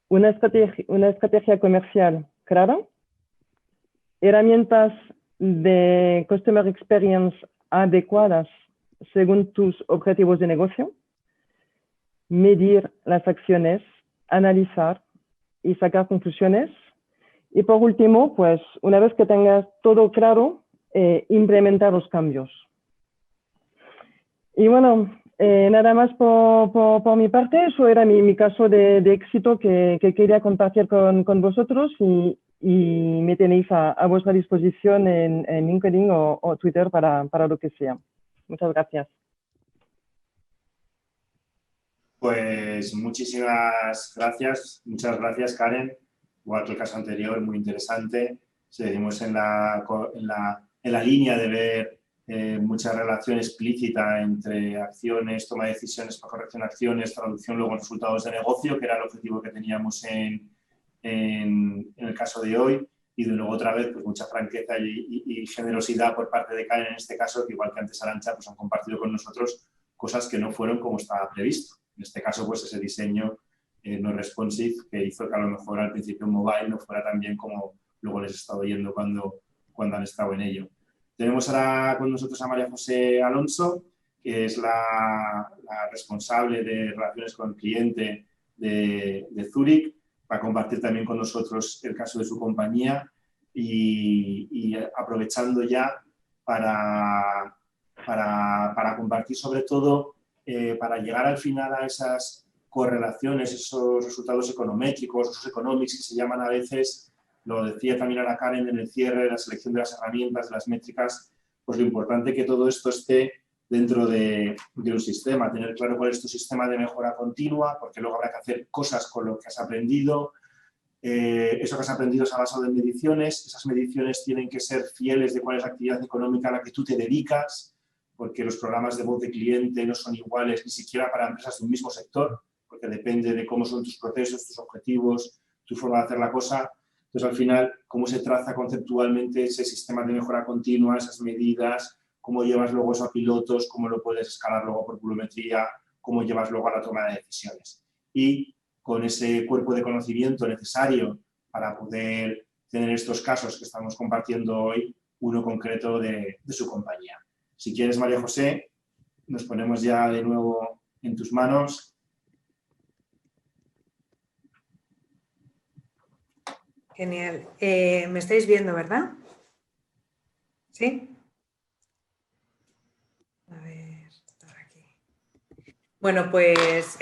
Una estrategia comercial clara, herramientas de Customer Experience adecuadas según tus objetivos de negocio, medir las acciones, analizar y sacar conclusiones. Y por último, pues una vez que tengas todo claro, implementar los cambios. Y bueno, nada más por mi parte. Eso era mi caso de éxito que quería compartir con vosotros y me tenéis a vuestra disposición en LinkedIn o Twitter para lo que sea. Muchas gracias. Pues muchísimas gracias. Muchas gracias, Karen. Igual que el caso anterior, muy interesante. Seguimos en la línea de ver mucha relación explícita entre acciones, toma de decisiones para corrección de acciones, traducción luego en resultados de negocio, que era el objetivo que teníamos en el caso de hoy. Y de nuevo otra vez pues mucha franqueza y generosidad por parte de Karen en este caso, que igual que antes Arantxa, pues han compartido con nosotros cosas que no fueron como estaba previsto. En este caso, pues ese diseño no responsive que hizo que a lo mejor al principio mobile no fuera tan bien como luego les he estado oyendo cuando han estado en ello. Tenemos ahora con nosotros a María José Alonso, que es la responsable de relaciones con el cliente de Zurich, para compartir también con nosotros el caso de su compañía y aprovechando ya para compartir sobre todo para llegar al final a esas correlaciones, esos resultados econométricos, esos economics que se llaman a veces, lo decía también ahora Karen en el cierre, la selección de las herramientas, de las métricas, pues lo importante es que todo esto esté dentro de un sistema, tener claro cuál es tu sistema de mejora continua, porque luego habrá que hacer cosas con lo que has aprendido. Eso que has aprendido se ha basado en mediciones, esas mediciones tienen que ser fieles de cuál es la actividad económica a la que tú te dedicas, porque los programas de voz de cliente no son iguales ni siquiera para empresas de un mismo sector, porque depende de cómo son tus procesos, tus objetivos, tu forma de hacer la cosa. Entonces, al final, cómo se traza conceptualmente ese sistema de mejora continua, esas medidas, cómo llevas luego eso a pilotos, cómo lo puedes escalar luego por volumetría, cómo llevas luego a la toma de decisiones. Y con ese cuerpo de conocimiento necesario para poder tener estos casos que estamos compartiendo hoy, uno concreto de su compañía. Si quieres, María José, nos ponemos ya de nuevo en tus manos. Genial. ¿Me estáis viendo, verdad? ¿Sí? A ver, por aquí. Bueno, pues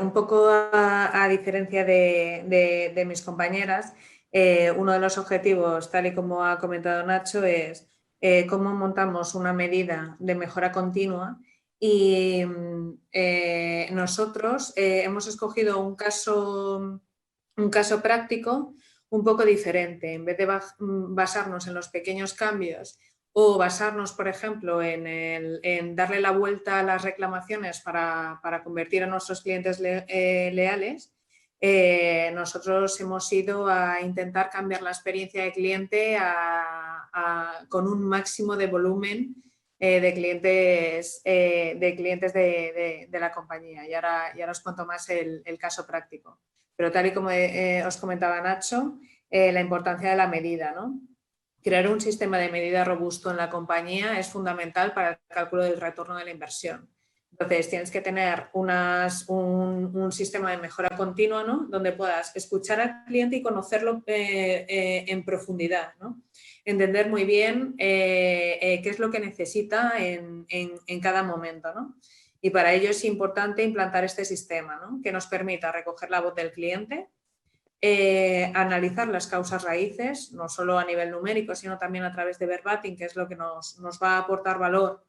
un poco a diferencia de mis compañeras, uno de los objetivos, tal y como ha comentado Nacho, es cómo montamos una medida de mejora continua y nosotros hemos escogido un caso práctico un poco diferente. En vez de basarnos en los pequeños cambios o basarnos, por ejemplo, en darle la vuelta a las reclamaciones para convertir a nuestros clientes leales, nosotros hemos ido a intentar cambiar la experiencia de cliente con un máximo de volumen de clientes de la compañía. Y ahora os cuento más el caso práctico. Pero tal y como os comentaba Nacho, la importancia de la medida, ¿no? Crear un sistema de medida robusto en la compañía es fundamental para el cálculo del retorno de la inversión. Entonces, tienes que tener un sistema de mejora continua, ¿no? Donde puedas escuchar al cliente y conocerlo en profundidad, ¿no? Entender muy bien qué es lo que necesita en cada momento, ¿no? Y para ello es importante implantar este sistema, ¿no? Que nos permita recoger la voz del cliente, analizar las causas raíces, no solo a nivel numérico, sino también a través de verbatim, que es lo que nos va a aportar valor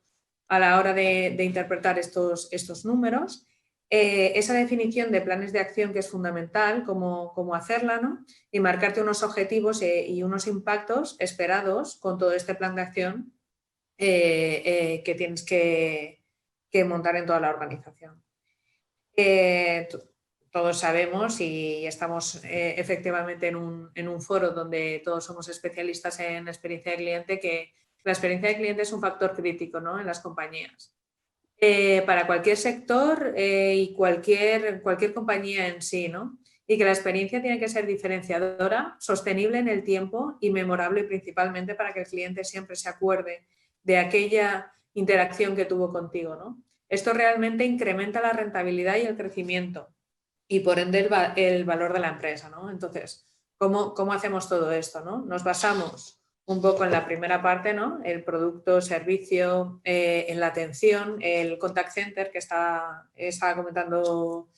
a la hora de interpretar estos números. Esa definición de planes de acción que es fundamental, cómo hacerla, ¿no? Y marcarte unos objetivos y unos impactos esperados con todo este plan de acción que tienes que montar en toda la organización. Todos sabemos y estamos efectivamente en un foro donde todos somos especialistas en experiencia de cliente, que la experiencia de cliente es un factor crítico, ¿no? En las compañías. Para cualquier sector y cualquier compañía en sí, ¿no? Y que la experiencia tiene que ser diferenciadora, sostenible en el tiempo y memorable principalmente para que el cliente siempre se acuerde de aquella interacción que tuvo contigo, ¿no? Esto realmente incrementa la rentabilidad y el crecimiento y por ende el valor de la empresa, ¿no? Entonces, ¿cómo hacemos todo esto, ¿no? Nos basamos un poco en la primera parte, ¿no? El producto, servicio, en la atención, el contact center que estaba comentando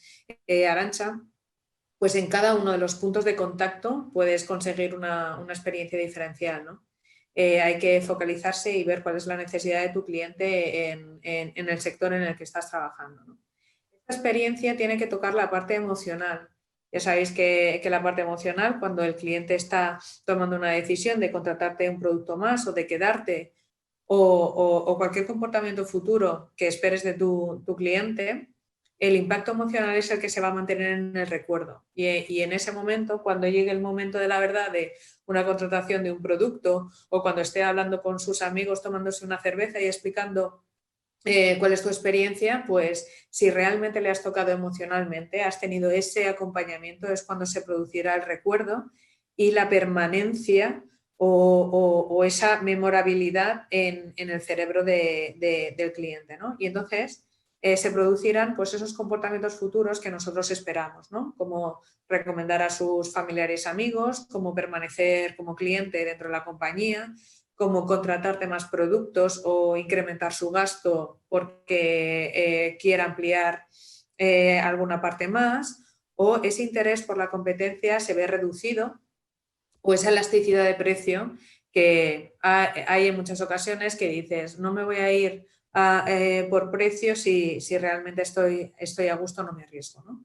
Arantxa, pues en cada uno de los puntos de contacto puedes conseguir una experiencia diferencial, ¿no? Hay que focalizarse y ver cuál es la necesidad de tu cliente en el sector en el que estás trabajando, ¿no? Esta experiencia tiene que tocar la parte emocional. Ya sabéis que la parte emocional, cuando el cliente está tomando una decisión de contratarte un producto más o de quedarte o cualquier comportamiento futuro que esperes de tu cliente, el impacto emocional es el que se va a mantener en el recuerdo. Y en ese momento, cuando llegue el momento de la verdad de una contratación de un producto o cuando esté hablando con sus amigos tomándose una cerveza y explicando cuál es tu experiencia, pues si realmente le has tocado emocionalmente, has tenido ese acompañamiento, es cuando se producirá el recuerdo y la permanencia o esa memorabilidad en el cerebro del cliente, ¿no? Y entonces se producirán pues esos comportamientos futuros que nosotros esperamos, ¿no? Como recomendar a sus familiares y amigos, como permanecer como cliente dentro de la compañía, como contratarte más productos o incrementar su gasto porque quiera ampliar alguna parte más, o ese interés por la competencia se ve reducido, o esa elasticidad de precio que hay en muchas ocasiones que dices, no me voy a ir por precio si realmente estoy a gusto, no me arriesgo, ¿no?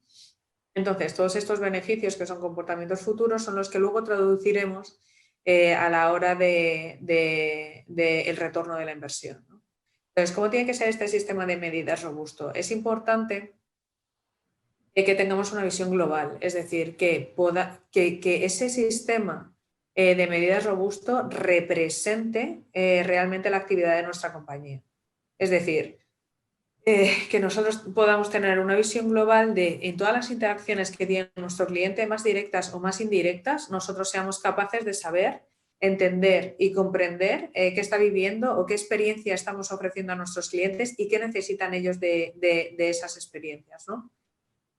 Entonces, todos estos beneficios que son comportamientos futuros son los que luego traduciremos a la hora del retorno de la inversión, ¿no? Entonces, ¿cómo tiene que ser este sistema de medidas robusto? Es importante que tengamos una visión global, es decir, que ese sistema de medidas robusto represente realmente la actividad de nuestra compañía. Es decir, que nosotros podamos tener una visión global de en todas las interacciones que tiene nuestro cliente, más directas o más indirectas, nosotros seamos capaces de saber entender y comprender qué está viviendo o qué experiencia estamos ofreciendo a nuestros clientes y qué necesitan ellos de esas experiencias, ¿no?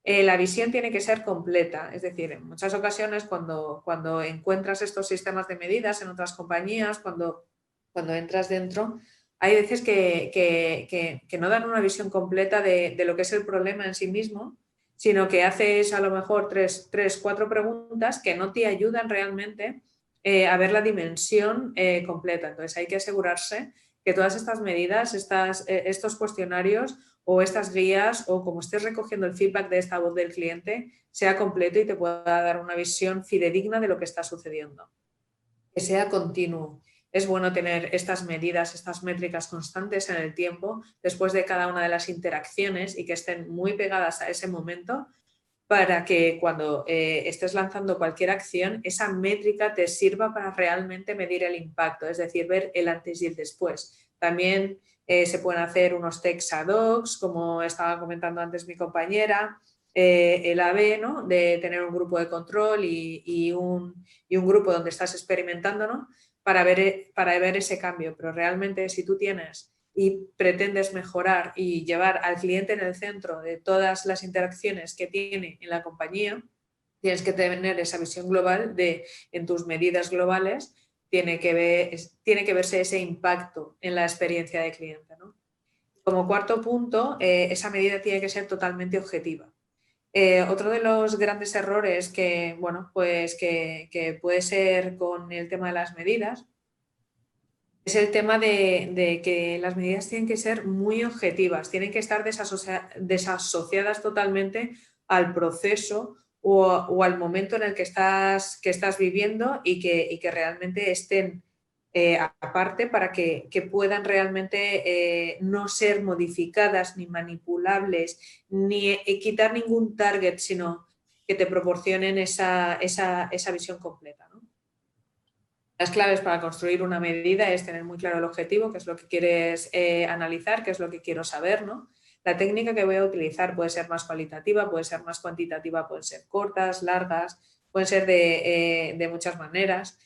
La visión tiene que ser completa, es decir, en muchas ocasiones cuando encuentras estos sistemas de medidas en otras compañías, cuando entras dentro, hay veces que no dan una visión completa de lo que es el problema en sí mismo, sino que haces a lo mejor 4 preguntas que no te ayudan realmente a ver la dimensión completa. Entonces hay que asegurarse que todas estas medidas, estos cuestionarios o estas guías o como estés recogiendo el feedback de esta voz del cliente sea completo y te pueda dar una visión fidedigna de lo que está sucediendo. Que sea continuo. Es bueno tener estas medidas, estas métricas constantes en el tiempo después de cada una de las interacciones y que estén muy pegadas a ese momento para que cuando estés lanzando cualquier acción, esa métrica te sirva para realmente medir el impacto, es decir, ver el antes y el después. También se pueden hacer unos tests ad hoc, como estaba comentando antes mi compañera, el AB, ¿no? De tener un grupo de control y un grupo donde estás experimentando, ¿no? Para ver ese cambio. Pero realmente si tú tienes y pretendes mejorar y llevar al cliente en el centro de todas las interacciones que tiene en la compañía, tienes que tener esa visión global de en tus medidas globales tiene que verse ese impacto en la experiencia de cliente, ¿no? Como cuarto punto, esa medida tiene que ser totalmente objetiva. Otro de los grandes errores que puede ser con el tema de las medidas es el tema de que las medidas tienen que ser muy objetivas, tienen que estar desasociadas totalmente al proceso o al momento en el que estás viviendo y que realmente estén aparte para que puedan realmente no ser modificadas ni manipulables ni quitar ningún target, sino que te proporcionen esa visión completa, ¿no? Las claves para construir una medida es tener muy claro el objetivo, qué es lo que quieres analizar, qué es lo que quiero saber, ¿no? La técnica que voy a utilizar puede ser más cualitativa, puede ser más cuantitativa, pueden ser cortas, largas, pueden ser de muchas maneras.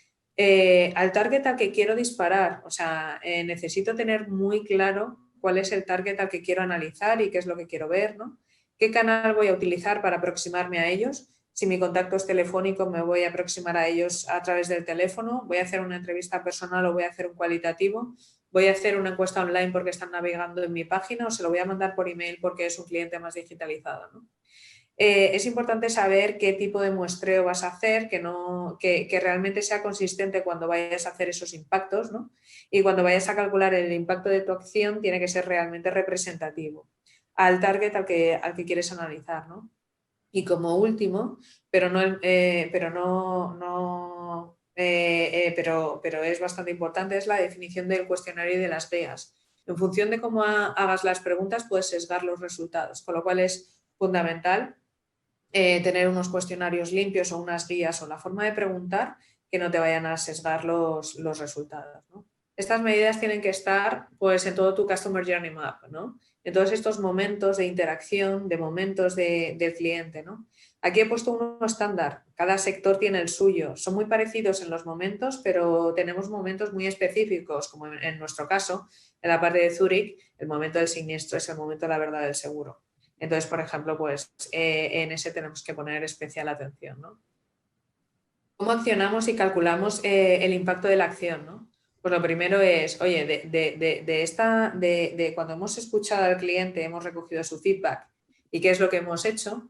Al target al que quiero disparar, o sea, necesito tener muy claro cuál es el target al que quiero analizar y qué es lo que quiero ver, ¿no? ¿Qué canal voy a utilizar para aproximarme a ellos? Si mi contacto es telefónico, me voy a aproximar a ellos a través del teléfono, voy a hacer una entrevista personal o voy a hacer un cualitativo, voy a hacer una encuesta online porque están navegando en mi página o se lo voy a mandar por email porque es un cliente más digitalizado, ¿no? Es importante saber qué tipo de muestreo vas a hacer, que realmente sea consistente cuando vayas a hacer esos impactos, ¿no? Y cuando vayas a calcular el impacto de tu acción tiene que ser realmente representativo al target al que quieres analizar, ¿no? Y como último, pero es bastante importante, es la definición del cuestionario y de las guías. En función de cómo hagas las preguntas, puedes sesgar los resultados, con lo cual es fundamental tener unos cuestionarios limpios o unas guías o la forma de preguntar que no te vayan a sesgar los resultados, ¿no? Estas medidas tienen que estar pues, en todo tu Customer Journey Map, ¿no? En todos estos momentos de interacción, de momentos del cliente, ¿no? Aquí he puesto uno estándar, cada sector tiene el suyo, son muy parecidos en los momentos, pero tenemos momentos muy específicos, como en nuestro caso, en la parte de Zurich, el momento del siniestro es el momento de la verdad del seguro. Entonces, por ejemplo, pues en ese tenemos que poner especial atención, ¿no? ¿Cómo accionamos y calculamos el impacto de la acción, ¿no? Pues lo primero es, oye, de cuando hemos escuchado al cliente, hemos recogido su feedback y qué es lo que hemos hecho,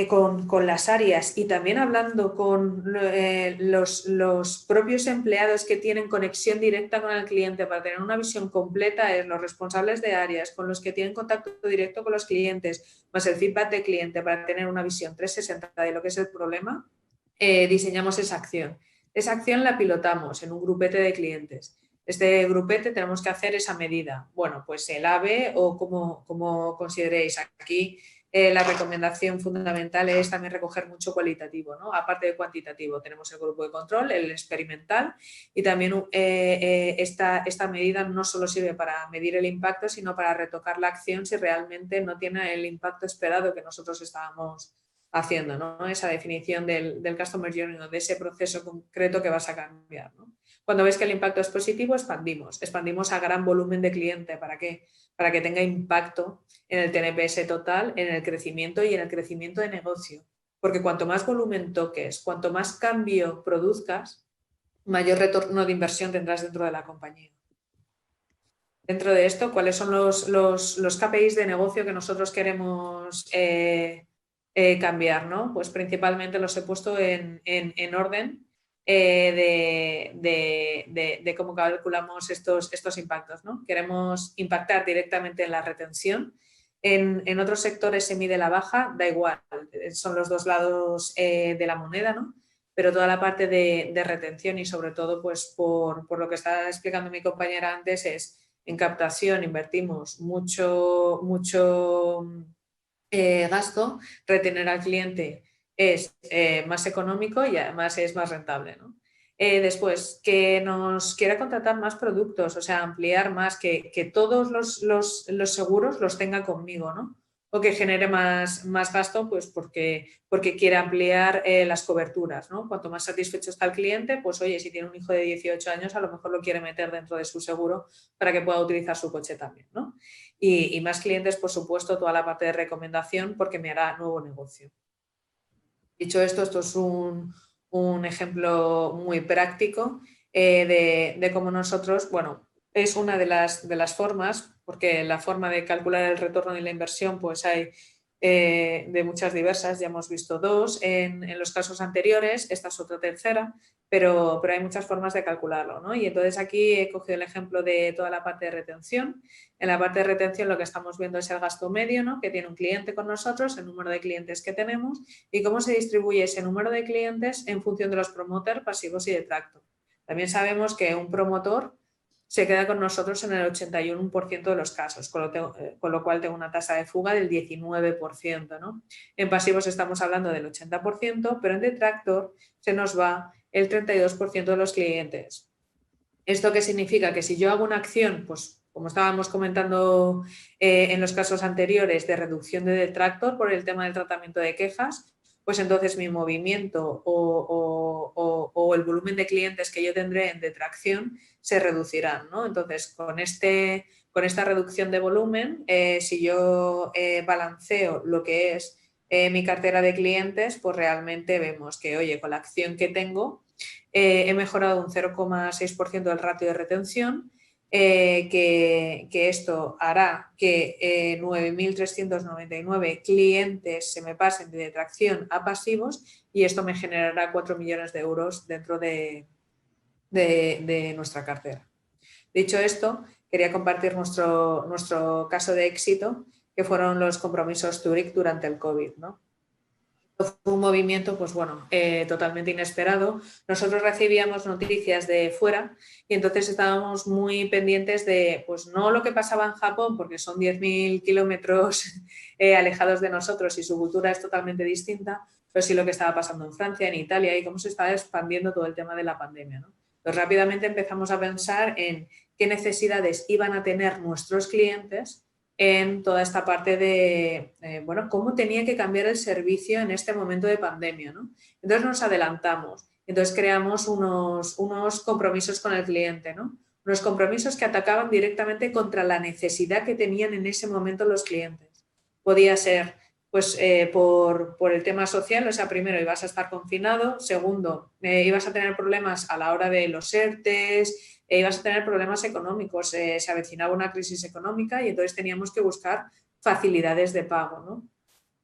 con las áreas y también hablando con los propios empleados que tienen conexión directa con el cliente para tener una visión completa, es los responsables de áreas con los que tienen contacto directo con los clientes, más el feedback del cliente para tener una visión 360 de lo que es el problema, diseñamos esa acción. Esa acción la pilotamos en un grupete de clientes. Este grupete tenemos que hacer esa medida. Bueno, pues el AVE o como consideréis aquí. La recomendación fundamental es también recoger mucho cualitativo, ¿no? Aparte de cuantitativo, tenemos el grupo de control, el experimental y también esta medida no solo sirve para medir el impacto, sino para retocar la acción si realmente no tiene el impacto esperado que nosotros estábamos haciendo, ¿no? Esa definición del Customer Journey, de ese proceso concreto que vas a cambiar, ¿no? Cuando ves que el impacto es positivo, expandimos a gran volumen de cliente. ¿Para qué? Para que tenga impacto en el TNPS total, en el crecimiento y en el crecimiento de negocio. Porque cuanto más volumen toques, cuanto más cambio produzcas, mayor retorno de inversión tendrás dentro de la compañía. Dentro de esto, ¿cuáles son los KPIs de negocio que nosotros queremos cambiar, ¿no? Pues principalmente los he puesto en orden de cómo calculamos estos impactos, ¿no? Queremos impactar directamente en la retención. En otros sectores se mide la baja, da igual, son los dos lados de la moneda, ¿no? Pero toda la parte de retención y sobre todo pues por lo que estaba explicando mi compañera antes es en captación invertimos mucho gasto, retener al cliente es más económico y además es más rentable, ¿no? Después, que nos quiera contratar más productos, o sea, ampliar más, que todos los seguros los tenga conmigo, ¿no? O que genere más gasto, pues porque quiere ampliar las coberturas, ¿no? Cuanto más satisfecho está el cliente, pues oye, si tiene un hijo de 18 años, a lo mejor lo quiere meter dentro de su seguro para que pueda utilizar su coche también, ¿no? Y más clientes, por supuesto, toda la parte de recomendación porque me hará nuevo negocio. Dicho esto, esto es un ejemplo muy práctico de cómo nosotros, bueno, es una de las formas, porque la forma de calcular el retorno de la inversión pues hay de muchas diversas, ya hemos visto dos en los casos anteriores, esta es otra tercera, pero hay muchas formas de calcularlo, ¿no? Y entonces aquí he cogido el ejemplo de toda la parte de retención. En la parte de retención lo que estamos viendo es el gasto medio, ¿no? Que tiene un cliente con nosotros, el número de clientes que tenemos y cómo se distribuye ese número de clientes en función de los promoters pasivos y de tracto. También sabemos que un promotor se queda con nosotros en el 81% de los casos, con lo cual tengo una tasa de fuga del 19%, ¿no? En pasivos estamos hablando del 80%, pero en detractor se nos va el 32% de los clientes. ¿Esto qué significa? Que si yo hago una acción, pues como estábamos comentando en los casos anteriores, de reducción de detractor por el tema del tratamiento de quejas, pues entonces mi movimiento o el volumen de clientes que yo tendré en detracción se reducirán, ¿no? Entonces, con esta reducción de volumen, si yo balanceo lo que es mi cartera de clientes, pues realmente vemos que, oye, con la acción que tengo, he mejorado un 0,6% del ratio de retención, que esto hará que 9.399 clientes se me pasen de detracción a pasivos y esto me generará 4 millones de euros dentro de nuestra cartera. Dicho esto, quería compartir nuestro caso de éxito, que fueron los compromisos Zurich durante el COVID, ¿no? Fue un movimiento, pues bueno, totalmente inesperado. Nosotros recibíamos noticias de fuera y entonces estábamos muy pendientes de, pues no lo que pasaba en Japón, porque son 10.000 kilómetros alejados de nosotros y su cultura es totalmente distinta, pero sí lo que estaba pasando en Francia, en Italia y cómo se estaba expandiendo todo el tema de la pandemia, ¿no? Entonces rápidamente empezamos a pensar en qué necesidades iban a tener nuestros clientes en toda esta parte de, bueno, cómo tenía que cambiar el servicio en este momento de pandemia, ¿no? Entonces nos adelantamos, entonces creamos unos compromisos con el cliente, ¿no? Unos compromisos que atacaban directamente contra la necesidad que tenían en ese momento los clientes. Podía ser, pues, por el tema social, o sea, primero ibas a estar confinado, segundo, ibas a tener problemas a la hora de los ERTES, ibas a tener problemas económicos, se avecinaba una crisis económica y entonces teníamos que buscar facilidades de pago, ¿no?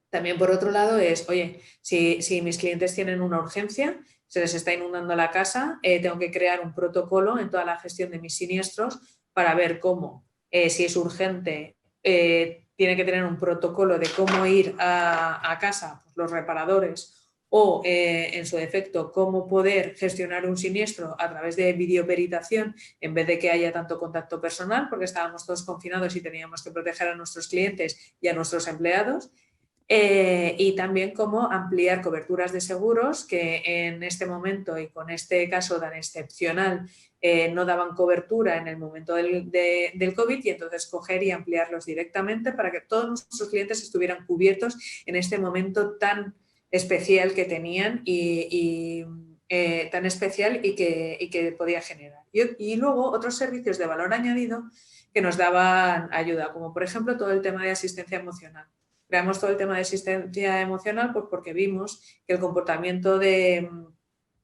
También por otro lado es, oye, si mis clientes tienen una urgencia, se les está inundando la casa, tengo que crear un protocolo en toda la gestión de mis siniestros para ver cómo, si es urgente, tiene que tener un protocolo de cómo ir a casa, pues los reparadores, o en su defecto cómo poder gestionar un siniestro a través de videoperitación en vez de que haya tanto contacto personal porque estábamos todos confinados y teníamos que proteger a nuestros clientes y a nuestros empleados, y también cómo ampliar coberturas de seguros que en este momento y con este caso tan excepcional no daban cobertura en el momento del COVID y entonces coger y ampliarlos directamente para que todos nuestros clientes estuvieran cubiertos en este momento tan especial que tenían y tan especial y que podía generar. Y luego otros servicios de valor añadido que nos daban ayuda, como por ejemplo todo el tema de asistencia emocional. Creamos todo el tema de asistencia emocional pues porque vimos que el comportamiento de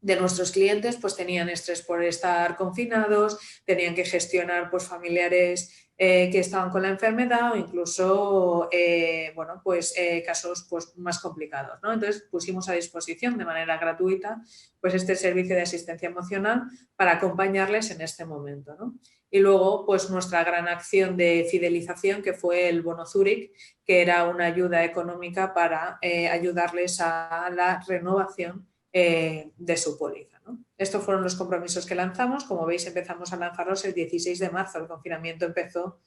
nuestros clientes pues tenían estrés por estar confinados, tenían que gestionar pues familiares que estaban con la enfermedad o incluso bueno, pues, casos pues, más complicados, ¿no? Entonces pusimos a disposición de manera gratuita pues, este servicio de asistencia emocional para acompañarles en este momento, ¿no? Y luego pues, nuestra gran acción de fidelización que fue el Bono Zurich, que era una ayuda económica para ayudarles a la renovación de su póliza, ¿no? Estos fueron los compromisos que lanzamos. Como veis, empezamos a lanzarlos el 16 de marzo. El confinamiento empezó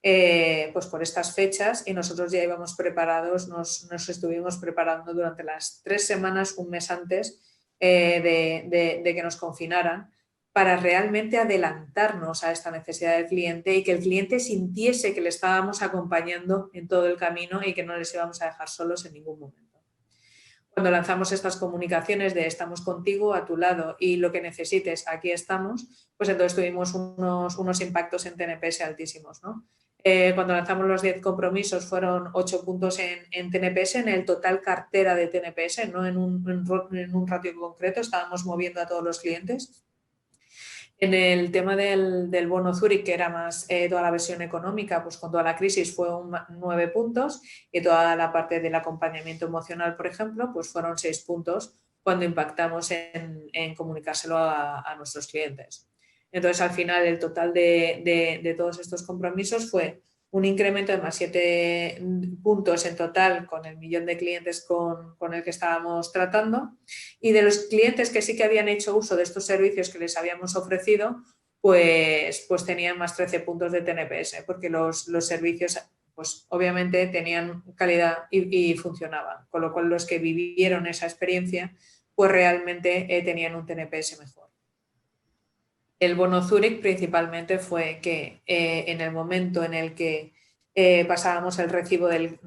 pues por estas fechas y nosotros ya íbamos preparados, nos estuvimos preparando durante las 3 semanas, un mes antes de que nos confinaran, para realmente adelantarnos a esta necesidad del cliente y que el cliente sintiese que le estábamos acompañando en todo el camino y que no les íbamos a dejar solos en ningún momento. Cuando lanzamos estas comunicaciones de estamos contigo, a tu lado y lo que necesites, aquí estamos, pues entonces tuvimos unos impactos en TNPS altísimos, ¿no? Cuando lanzamos los 10 compromisos fueron 8 puntos en TNPS, en el total cartera de TNPS, no en un ratio concreto, estábamos moviendo a todos los clientes. En el tema del Bono Zurich, que era más toda la versión económica, pues con toda la crisis fue 9 puntos y toda la parte del acompañamiento emocional, por ejemplo, pues fueron 6 puntos cuando impactamos en comunicárselo a nuestros clientes. Entonces, al final, el total de todos estos compromisos fue un incremento de más 7 puntos en total con el 1.000.000 de clientes con el que estábamos tratando, y de los clientes que sí que habían hecho uso de estos servicios que les habíamos ofrecido, pues tenían más 13 puntos de TNPS, porque los servicios pues obviamente tenían calidad y funcionaban, con lo cual los que vivieron esa experiencia pues realmente tenían un TNPS mejor. El Bono Zurich principalmente fue que en el momento en el que pasábamos el recibo del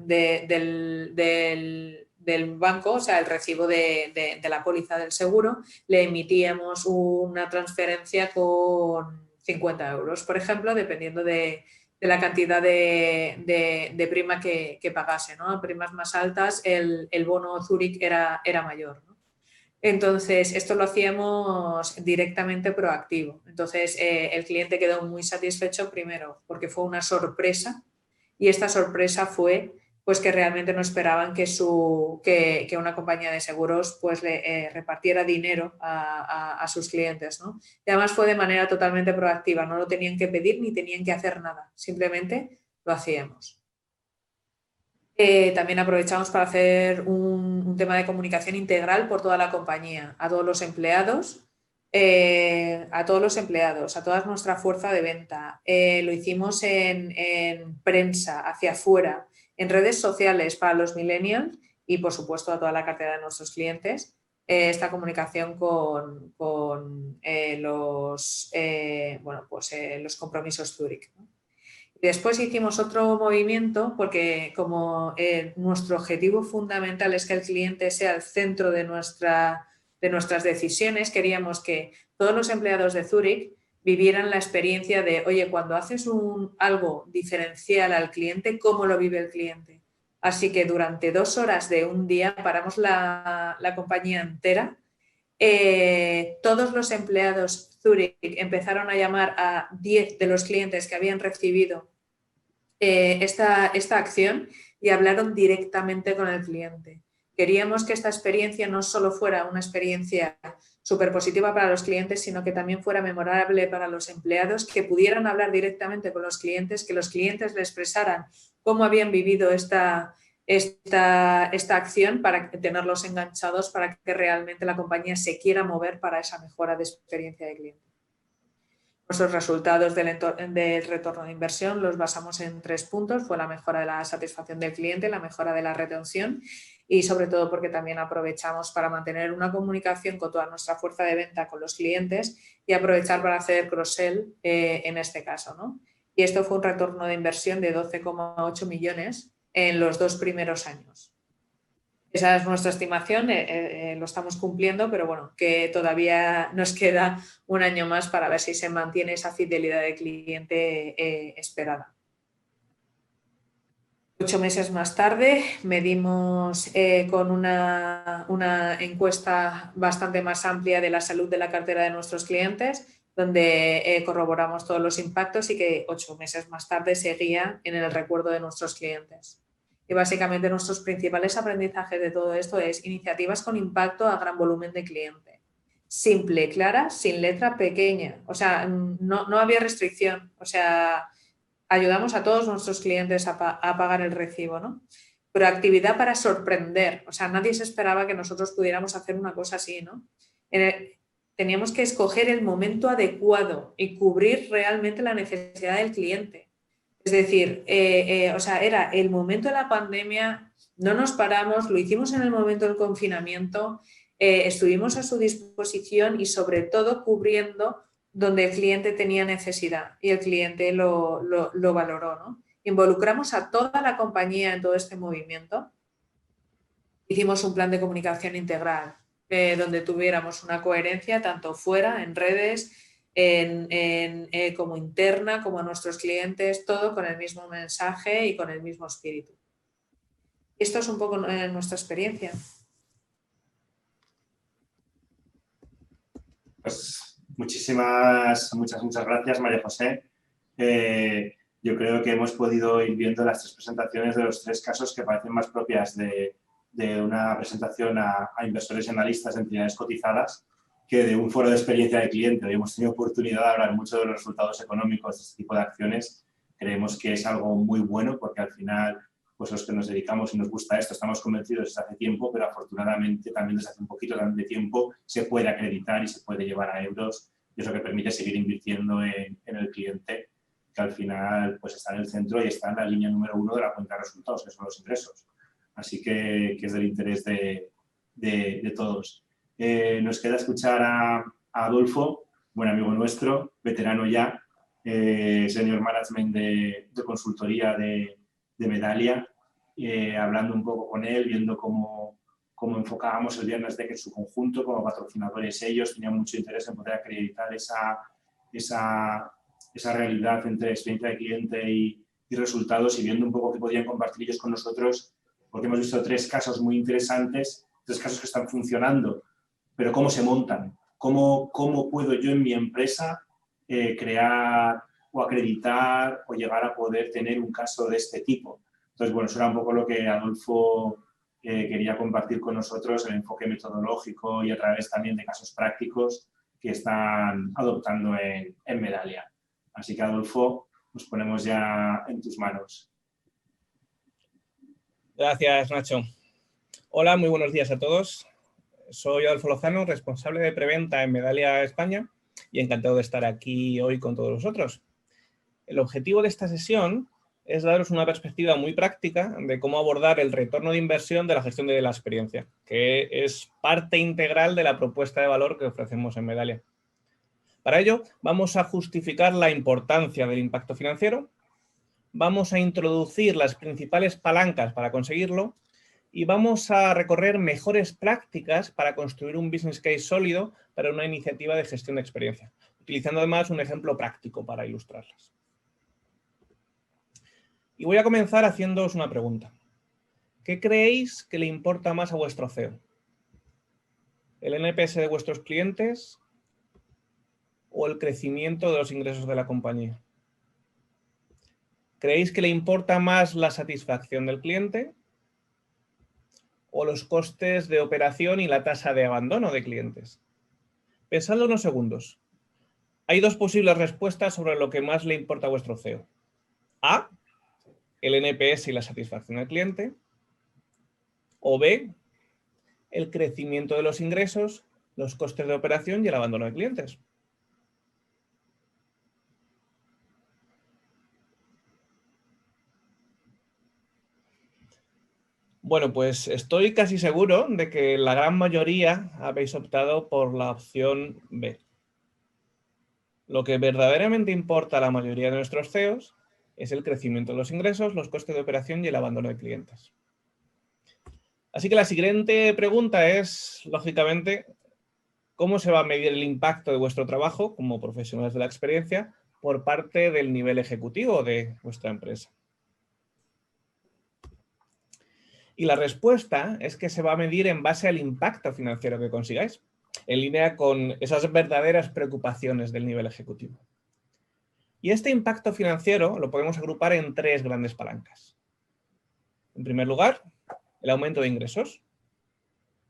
banco, o sea, el recibo de la póliza del seguro, le emitíamos una transferencia con 50 euros, por ejemplo, dependiendo de la cantidad de prima que pagase, ¿no? A primas más altas el Bono Zurich era mayor, ¿no? Entonces, esto lo hacíamos directamente proactivo. Entonces, el cliente quedó muy satisfecho primero porque fue una sorpresa, y esta sorpresa fue pues, que realmente no esperaban que una compañía de seguros pues, le repartiera dinero a sus clientes, ¿no? Y además fue de manera totalmente proactiva, no lo tenían que pedir ni tenían que hacer nada, simplemente lo hacíamos. También aprovechamos para hacer un tema de comunicación integral por toda la compañía, a todos los empleados, a toda nuestra fuerza de venta. Lo hicimos en prensa, hacia afuera, en redes sociales para los millennials y, por supuesto, a toda la cartera de nuestros clientes. Esta comunicación con los compromisos Zurich, ¿no? Después hicimos otro movimiento porque como nuestro objetivo fundamental es que el cliente sea el centro de nuestras decisiones, queríamos que todos los empleados de Zurich vivieran la experiencia de, oye, cuando haces algo diferencial al cliente, ¿cómo lo vive el cliente? Así que durante 2 horas de un día paramos la compañía entera. Todos los empleados Zurich empezaron a llamar a 10 de los clientes que habían recibido esta acción y hablaron directamente con el cliente. Queríamos que esta experiencia no solo fuera una experiencia súper positiva para los clientes, sino que también fuera memorable para los empleados, que pudieran hablar directamente con los clientes, que los clientes le expresaran cómo habían vivido esta acción para tenerlos enganchados, para que realmente la compañía se quiera mover para esa mejora de experiencia de cliente. Nuestros resultados del retorno de inversión los basamos en 3 puntos. Fue la mejora de la satisfacción del cliente, la mejora de la retención y sobre todo porque también aprovechamos para mantener una comunicación con toda nuestra fuerza de venta con los clientes y aprovechar para hacer cross-sell en este caso, ¿no? Y esto fue un retorno de inversión de 12,8 millones en los 2 primeros años. Esa es nuestra estimación, lo estamos cumpliendo, pero bueno, que todavía nos queda un año más para ver si se mantiene esa fidelidad de cliente esperada. 8 meses más tarde medimos con una encuesta bastante más amplia de la salud de la cartera de nuestros clientes, donde corroboramos todos los impactos y que 8 meses más tarde seguía en el recuerdo de nuestros clientes. Y básicamente nuestros principales aprendizajes de todo esto es iniciativas con impacto a gran volumen de cliente. Simple, clara, sin letra pequeña. O sea, no había restricción. O sea, ayudamos a todos nuestros clientes a pagar el recibo, ¿no? Pero actividad para sorprender. O sea, nadie se esperaba que nosotros pudiéramos hacer una cosa así, ¿no? Teníamos que escoger el momento adecuado y cubrir realmente la necesidad del cliente. Es decir, o sea, era el momento de la pandemia, no nos paramos, lo hicimos en el momento del confinamiento, estuvimos a su disposición y sobre todo cubriendo donde el cliente tenía necesidad y el cliente lo valoró, ¿no? Involucramos a toda la compañía en todo este movimiento. Hicimos un plan de comunicación integral donde tuviéramos una coherencia tanto fuera, en redes, como interna, como a nuestros clientes, todo con el mismo mensaje y con el mismo espíritu. Esto es un poco nuestra experiencia. Pues muchas gracias, María José. Yo creo que hemos podido ir viendo las 3 presentaciones de los 3 casos que parecen más propias de una presentación a inversores y analistas de entidades cotizadas que de un foro de experiencia de cliente. Hoy hemos tenido oportunidad de hablar mucho de los resultados económicos de este tipo de acciones. Creemos que es algo muy bueno porque al final, pues los que nos dedicamos y nos gusta esto, estamos convencidos desde hace tiempo, pero afortunadamente también desde hace un poquito de tiempo se puede acreditar y se puede llevar a euros y eso que permite seguir invirtiendo en el cliente, que al final pues está en el centro y está en la línea número 1 de la cuenta de resultados, que son los ingresos. Así que es del interés de todos. Nos queda escuchar a Adolfo, buen amigo nuestro, veterano ya, senior management de consultoría de Medallia, hablando un poco con él, viendo cómo enfocábamos el Viernes DEC en su conjunto, como patrocinadores ellos, tenían mucho interés en poder acreditar esa realidad entre experiencia de cliente y resultados y viendo un poco qué podían compartir ellos con nosotros, porque hemos visto 3 casos muy interesantes, 3 casos que están funcionando, pero cómo se montan, cómo puedo yo en mi empresa crear o acreditar o llegar a poder tener un caso de este tipo. Entonces, bueno, eso era un poco lo que Adolfo quería compartir con nosotros, el enfoque metodológico y a través también de casos prácticos que están adoptando en Medallia. Así que, Adolfo, nos ponemos ya en tus manos. Gracias, Nacho. Hola, muy buenos días a todos. Soy Adolfo Lozano, responsable de preventa en Medallia España y encantado de estar aquí hoy con todos vosotros. El objetivo de esta sesión es daros una perspectiva muy práctica de cómo abordar el retorno de inversión de la gestión de la experiencia, que es parte integral de la propuesta de valor que ofrecemos en Medallia. Para ello, vamos a justificar la importancia del impacto financiero, vamos a introducir las principales palancas para conseguirlo y vamos a recorrer mejores prácticas para construir un business case sólido para una iniciativa de gestión de experiencia, utilizando además un ejemplo práctico para ilustrarlas. Y voy a comenzar haciéndoos una pregunta. ¿Qué creéis que le importa más a vuestro CEO? ¿El NPS de vuestros clientes o el crecimiento de los ingresos de la compañía? ¿Creéis que le importa más la satisfacción del cliente o los costes de operación y la tasa de abandono de clientes? Pensadlo unos segundos. Hay 2 posibles respuestas sobre lo que más le importa a vuestro CEO. A, el NPS y la satisfacción del cliente. O B, el crecimiento de los ingresos, los costes de operación y el abandono de clientes. Bueno, pues estoy casi seguro de que la gran mayoría habéis optado por la opción B. Lo que verdaderamente importa a la mayoría de nuestros CEOs es el crecimiento de los ingresos, los costes de operación y el abandono de clientes. Así que la siguiente pregunta es, lógicamente, ¿cómo se va a medir el impacto de vuestro trabajo como profesionales de la experiencia por parte del nivel ejecutivo de vuestra empresa? Y la respuesta es que se va a medir en base al impacto financiero que consigáis, en línea con esas verdaderas preocupaciones del nivel ejecutivo. Y este impacto financiero lo podemos agrupar en 3 grandes palancas. En primer lugar, el aumento de ingresos,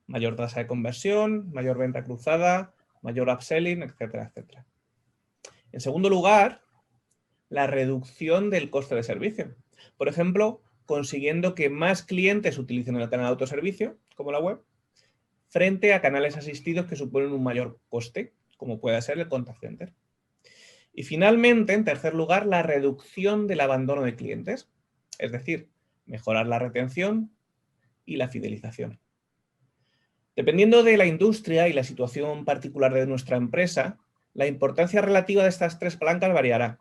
mayor tasa de conversión, mayor venta cruzada, mayor upselling, etcétera, etcétera. En segundo lugar, la reducción del coste de servicio. Por ejemplo, consiguiendo que más clientes utilicen el canal de autoservicio, como la web, frente a canales asistidos que suponen un mayor coste, como puede ser el contact center. Y finalmente, en tercer lugar, la reducción del abandono de clientes, es decir, mejorar la retención y la fidelización. Dependiendo de la industria y la situación particular de nuestra empresa, la importancia relativa de estas 3 palancas variará,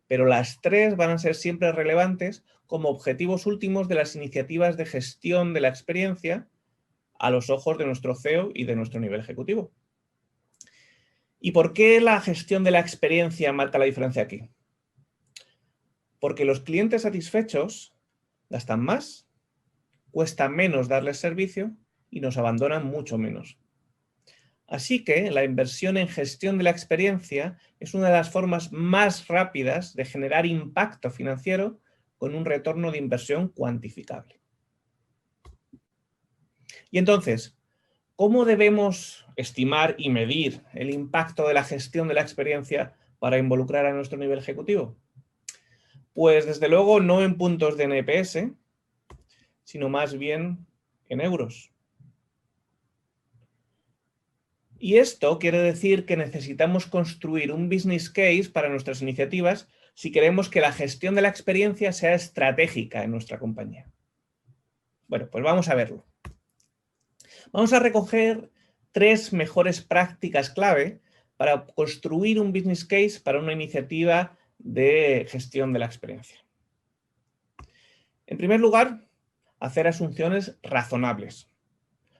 pero las 3 van a ser siempre relevantes como objetivos últimos de las iniciativas de gestión de la experiencia a los ojos de nuestro CEO y de nuestro nivel ejecutivo. ¿Y por qué la gestión de la experiencia marca la diferencia aquí? Porque los clientes satisfechos gastan más, cuesta menos darles servicio y nos abandonan mucho menos. Así que la inversión en gestión de la experiencia es una de las formas más rápidas de generar impacto financiero con un retorno de inversión cuantificable. Y entonces, ¿cómo debemos estimar y medir el impacto de la gestión de la experiencia para involucrar a nuestro nivel ejecutivo? Pues desde luego no en puntos de NPS, sino más bien en euros. Y esto quiere decir que necesitamos construir un business case para nuestras iniciativas si queremos que la gestión de la experiencia sea estratégica en nuestra compañía. Bueno, pues vamos a verlo. Vamos a recoger 3 mejores prácticas clave para construir un business case para una iniciativa de gestión de la experiencia. En primer lugar, hacer asunciones razonables.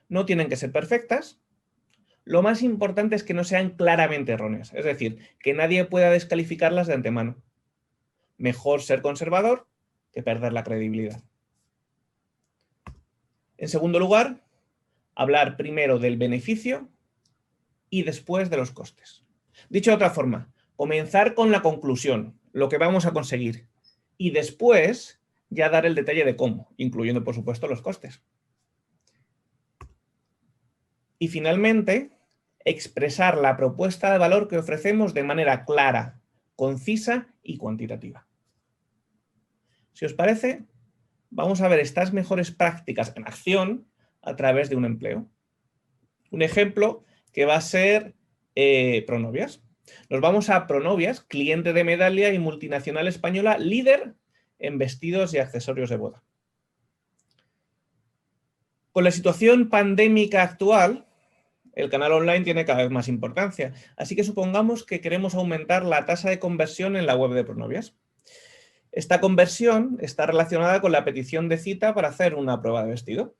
No tienen que ser perfectas. Lo más importante es que no sean claramente erróneas, es decir, que nadie pueda descalificarlas de antemano. Mejor ser conservador que perder la credibilidad. En segundo lugar, hablar primero del beneficio y después de los costes. Dicho de otra forma, comenzar con la conclusión, lo que vamos a conseguir, y después ya dar el detalle de cómo, incluyendo por supuesto los costes. Y finalmente, expresar la propuesta de valor que ofrecemos de manera clara, concisa y cuantitativa. Si os parece, vamos a ver estas mejores prácticas en acción a través de un empleo. Un ejemplo que va a ser Pronovias. Nos vamos a Pronovias, cliente de Medalia y multinacional española, líder en vestidos y accesorios de boda. Con la situación pandémica actual, el canal online tiene cada vez más importancia, así que supongamos que queremos aumentar la tasa de conversión en la web de Pronovias. Esta conversión está relacionada con la petición de cita para hacer una prueba de vestido.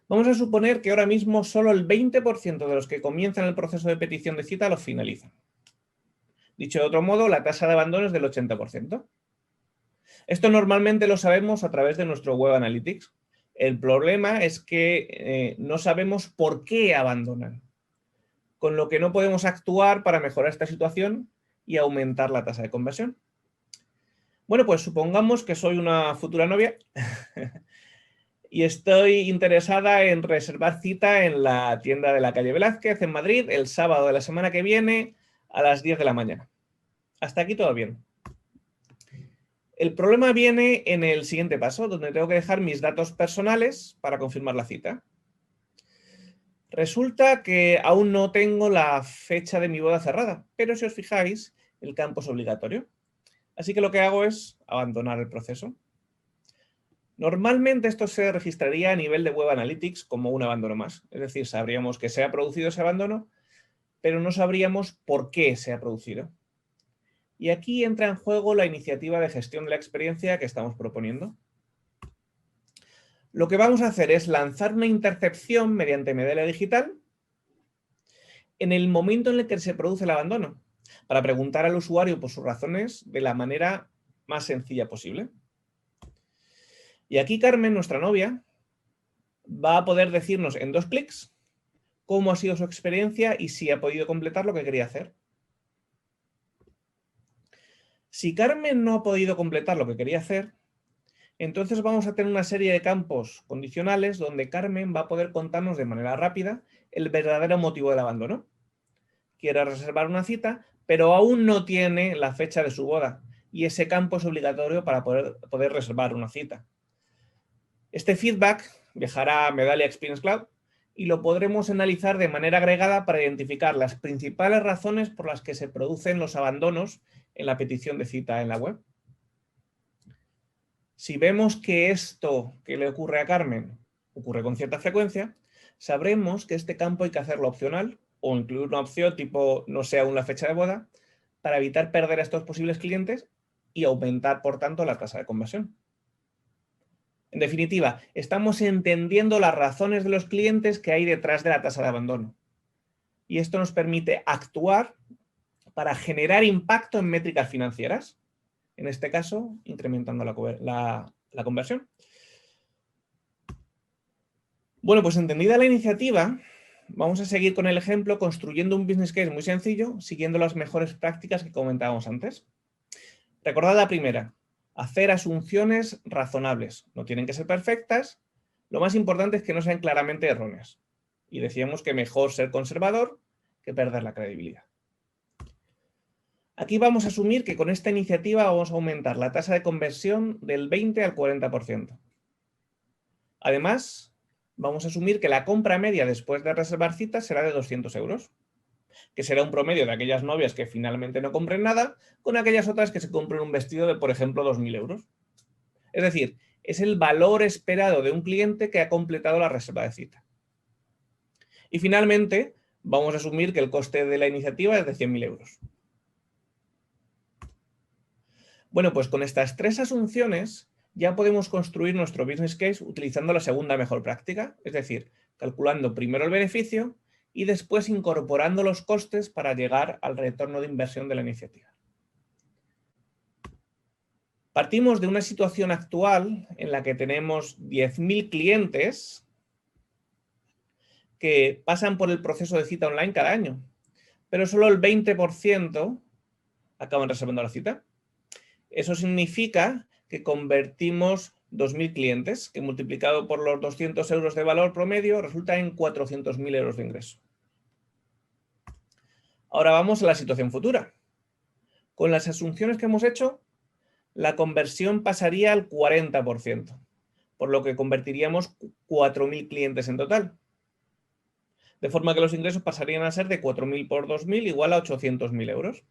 Vamos a suponer que ahora mismo solo el 20% de los que comienzan el proceso de petición de cita lo finalizan. Dicho de otro modo, la tasa de abandono es del 80%. Esto normalmente lo sabemos a través de nuestro Web Analytics. El problema es que no sabemos por qué abandonan, con lo que no podemos actuar para mejorar esta situación y aumentar la tasa de conversión. Bueno, pues supongamos que soy una futura novia y estoy interesada en reservar cita en la tienda de la calle Velázquez en Madrid el sábado de la semana que viene a las 10 de la mañana. Hasta aquí todo bien. El problema viene en el siguiente paso, donde tengo que dejar mis datos personales para confirmar la cita. Resulta que aún no tengo la fecha de mi boda cerrada, pero si os fijáis, el campo es obligatorio. Así que lo que hago es abandonar el proceso. Normalmente esto se registraría a nivel de Web Analytics como un abandono más. Es decir, sabríamos que se ha producido ese abandono, pero no sabríamos por qué se ha producido. Y aquí entra en juego la iniciativa de gestión de la experiencia que estamos proponiendo. Lo que vamos a hacer es lanzar una intercepción mediante Medallia digital en el momento en el que se produce el abandono, para preguntar al usuario por sus razones de la manera más sencilla posible. Y aquí Carmen, nuestra novia, va a poder decirnos en 2 clics cómo ha sido su experiencia y si ha podido completar lo que quería hacer. Si Carmen no ha podido completar lo que quería hacer, entonces vamos a tener una serie de campos condicionales donde Carmen va a poder contarnos de manera rápida el verdadero motivo del abandono. Quiere reservar una cita, pero aún no tiene la fecha de su boda y ese campo es obligatorio para poder reservar una cita. Este feedback viajará a Medallia Experience Cloud y lo podremos analizar de manera agregada para identificar las principales razones por las que se producen los abandonos en la petición de cita en la web. Si vemos que esto que le ocurre a Carmen ocurre con cierta frecuencia, sabremos que este campo hay que hacerlo opcional o incluir una opción tipo no sé aún la fecha de boda para evitar perder a estos posibles clientes y aumentar, por tanto, la tasa de conversión. En definitiva, estamos entendiendo las razones de los clientes que hay detrás de la tasa de abandono. Y esto nos permite actuar para generar impacto en métricas financieras, en este caso, incrementando la conversión. Bueno, pues entendida la iniciativa, vamos a seguir con el ejemplo construyendo un business case muy sencillo, siguiendo las mejores prácticas que comentábamos antes. Recordad la primera. Hacer asunciones razonables. No tienen que ser perfectas. Lo más importante es que no sean claramente erróneas. Y decíamos que mejor ser conservador que perder la credibilidad. Aquí vamos a asumir que con esta iniciativa vamos a aumentar la tasa de conversión del 20 al 40%. Además, vamos a asumir que la compra media después de reservar citas será de 200 euros. Que será un promedio de aquellas novias que finalmente no compren nada, con aquellas otras que se compren un vestido de, por ejemplo, 2.000 euros. Es decir, es el valor esperado de un cliente que ha completado la reserva de cita. Y finalmente, vamos a asumir que el coste de la iniciativa es de 100.000 euros. Bueno, pues con estas 3 asunciones ya podemos construir nuestro business case utilizando la segunda mejor práctica, es decir, calculando primero el beneficio y después incorporando los costes para llegar al retorno de inversión de la iniciativa. Partimos de una situación actual en la que tenemos 10.000 clientes que pasan por el proceso de cita online cada año, pero solo el 20% acaban reservando la cita. Eso significa que convertimos 2.000 clientes, que multiplicado por los 200 euros de valor promedio resulta en 400.000 euros de ingreso. Ahora vamos a la situación futura. Con las asunciones que hemos hecho, la conversión pasaría al 40%, por lo que convertiríamos 4.000 clientes en total. De forma que los ingresos pasarían a ser de 4.000 por 2.000 igual a 800.000 euros.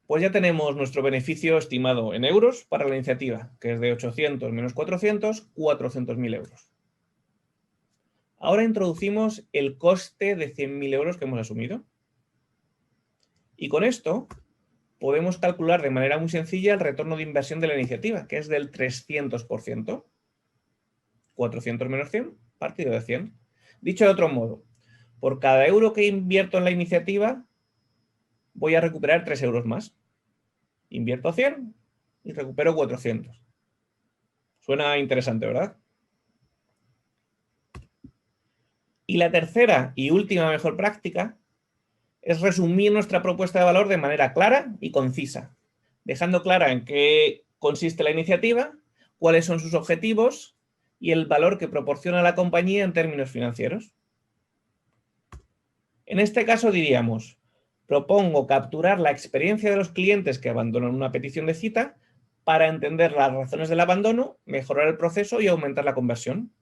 Pues ya tenemos nuestro beneficio estimado en euros para la iniciativa, que es de 800 menos 400, 400.000 euros. Ahora introducimos el coste de 100.000 euros que hemos asumido. Y con esto podemos calcular de manera muy sencilla el retorno de inversión de la iniciativa, que es del 300%. 400 menos 100, partido de 100. Dicho de otro modo, por cada euro que invierto en la iniciativa, voy a recuperar 3 euros más. Invierto 100 y recupero 400. Suena interesante, ¿verdad? Y la tercera y última mejor práctica es resumir nuestra propuesta de valor de manera clara y concisa, dejando clara en qué consiste la iniciativa, cuáles son sus objetivos y el valor que proporciona la compañía en términos financieros. En este caso diríamos: propongo capturar la experiencia de los clientes que abandonan una petición de cita para entender las razones del abandono, mejorar el proceso y aumentar la conversión.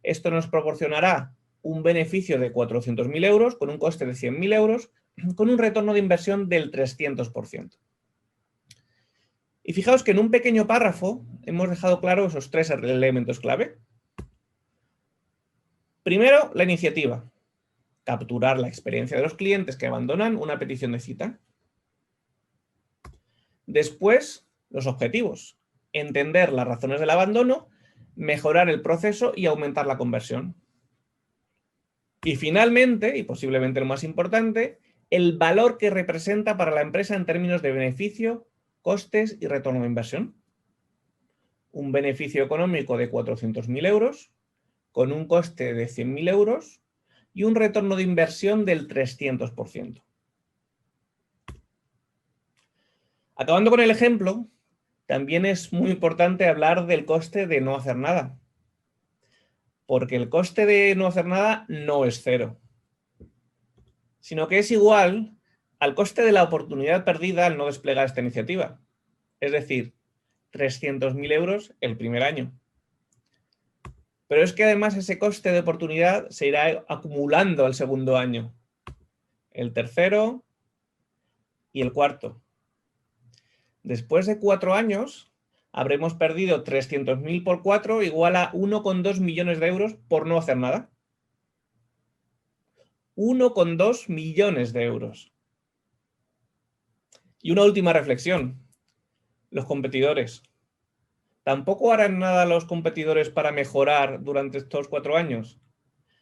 Esto nos proporcionará un beneficio de 400.000 euros con un coste de 100.000 euros con un retorno de inversión del 300%. Y fijaos que en un pequeño párrafo hemos dejado claro esos 3 elementos clave. Primero, la iniciativa. Capturar la experiencia de los clientes que abandonan una petición de cita. Después, los objetivos. entender las razones del abandono, mejorar el proceso y aumentar la conversión. Y finalmente, y posiblemente lo más importante, el valor que representa para la empresa en términos de beneficio, costes y retorno de inversión. Un beneficio económico de 400.000 euros, con un coste de 100.000 euros y un retorno de inversión del 300%. Acabando con el ejemplo, también es muy importante hablar del coste de no hacer nada. Porque el coste de no hacer nada no es cero, sino que es igual al coste de la oportunidad perdida al no desplegar esta iniciativa. Es decir, 300.000 euros el primer año. Pero es que además ese coste de oportunidad se irá acumulando al segundo año, el tercero y el cuarto. Después de 4 años, habremos perdido 300.000 por 4 igual a 1,2 millones de euros por no hacer nada. 1,2 millones de euros. Y una última reflexión. Los competidores. ¿Tampoco harán nada los competidores para mejorar durante estos 4 años?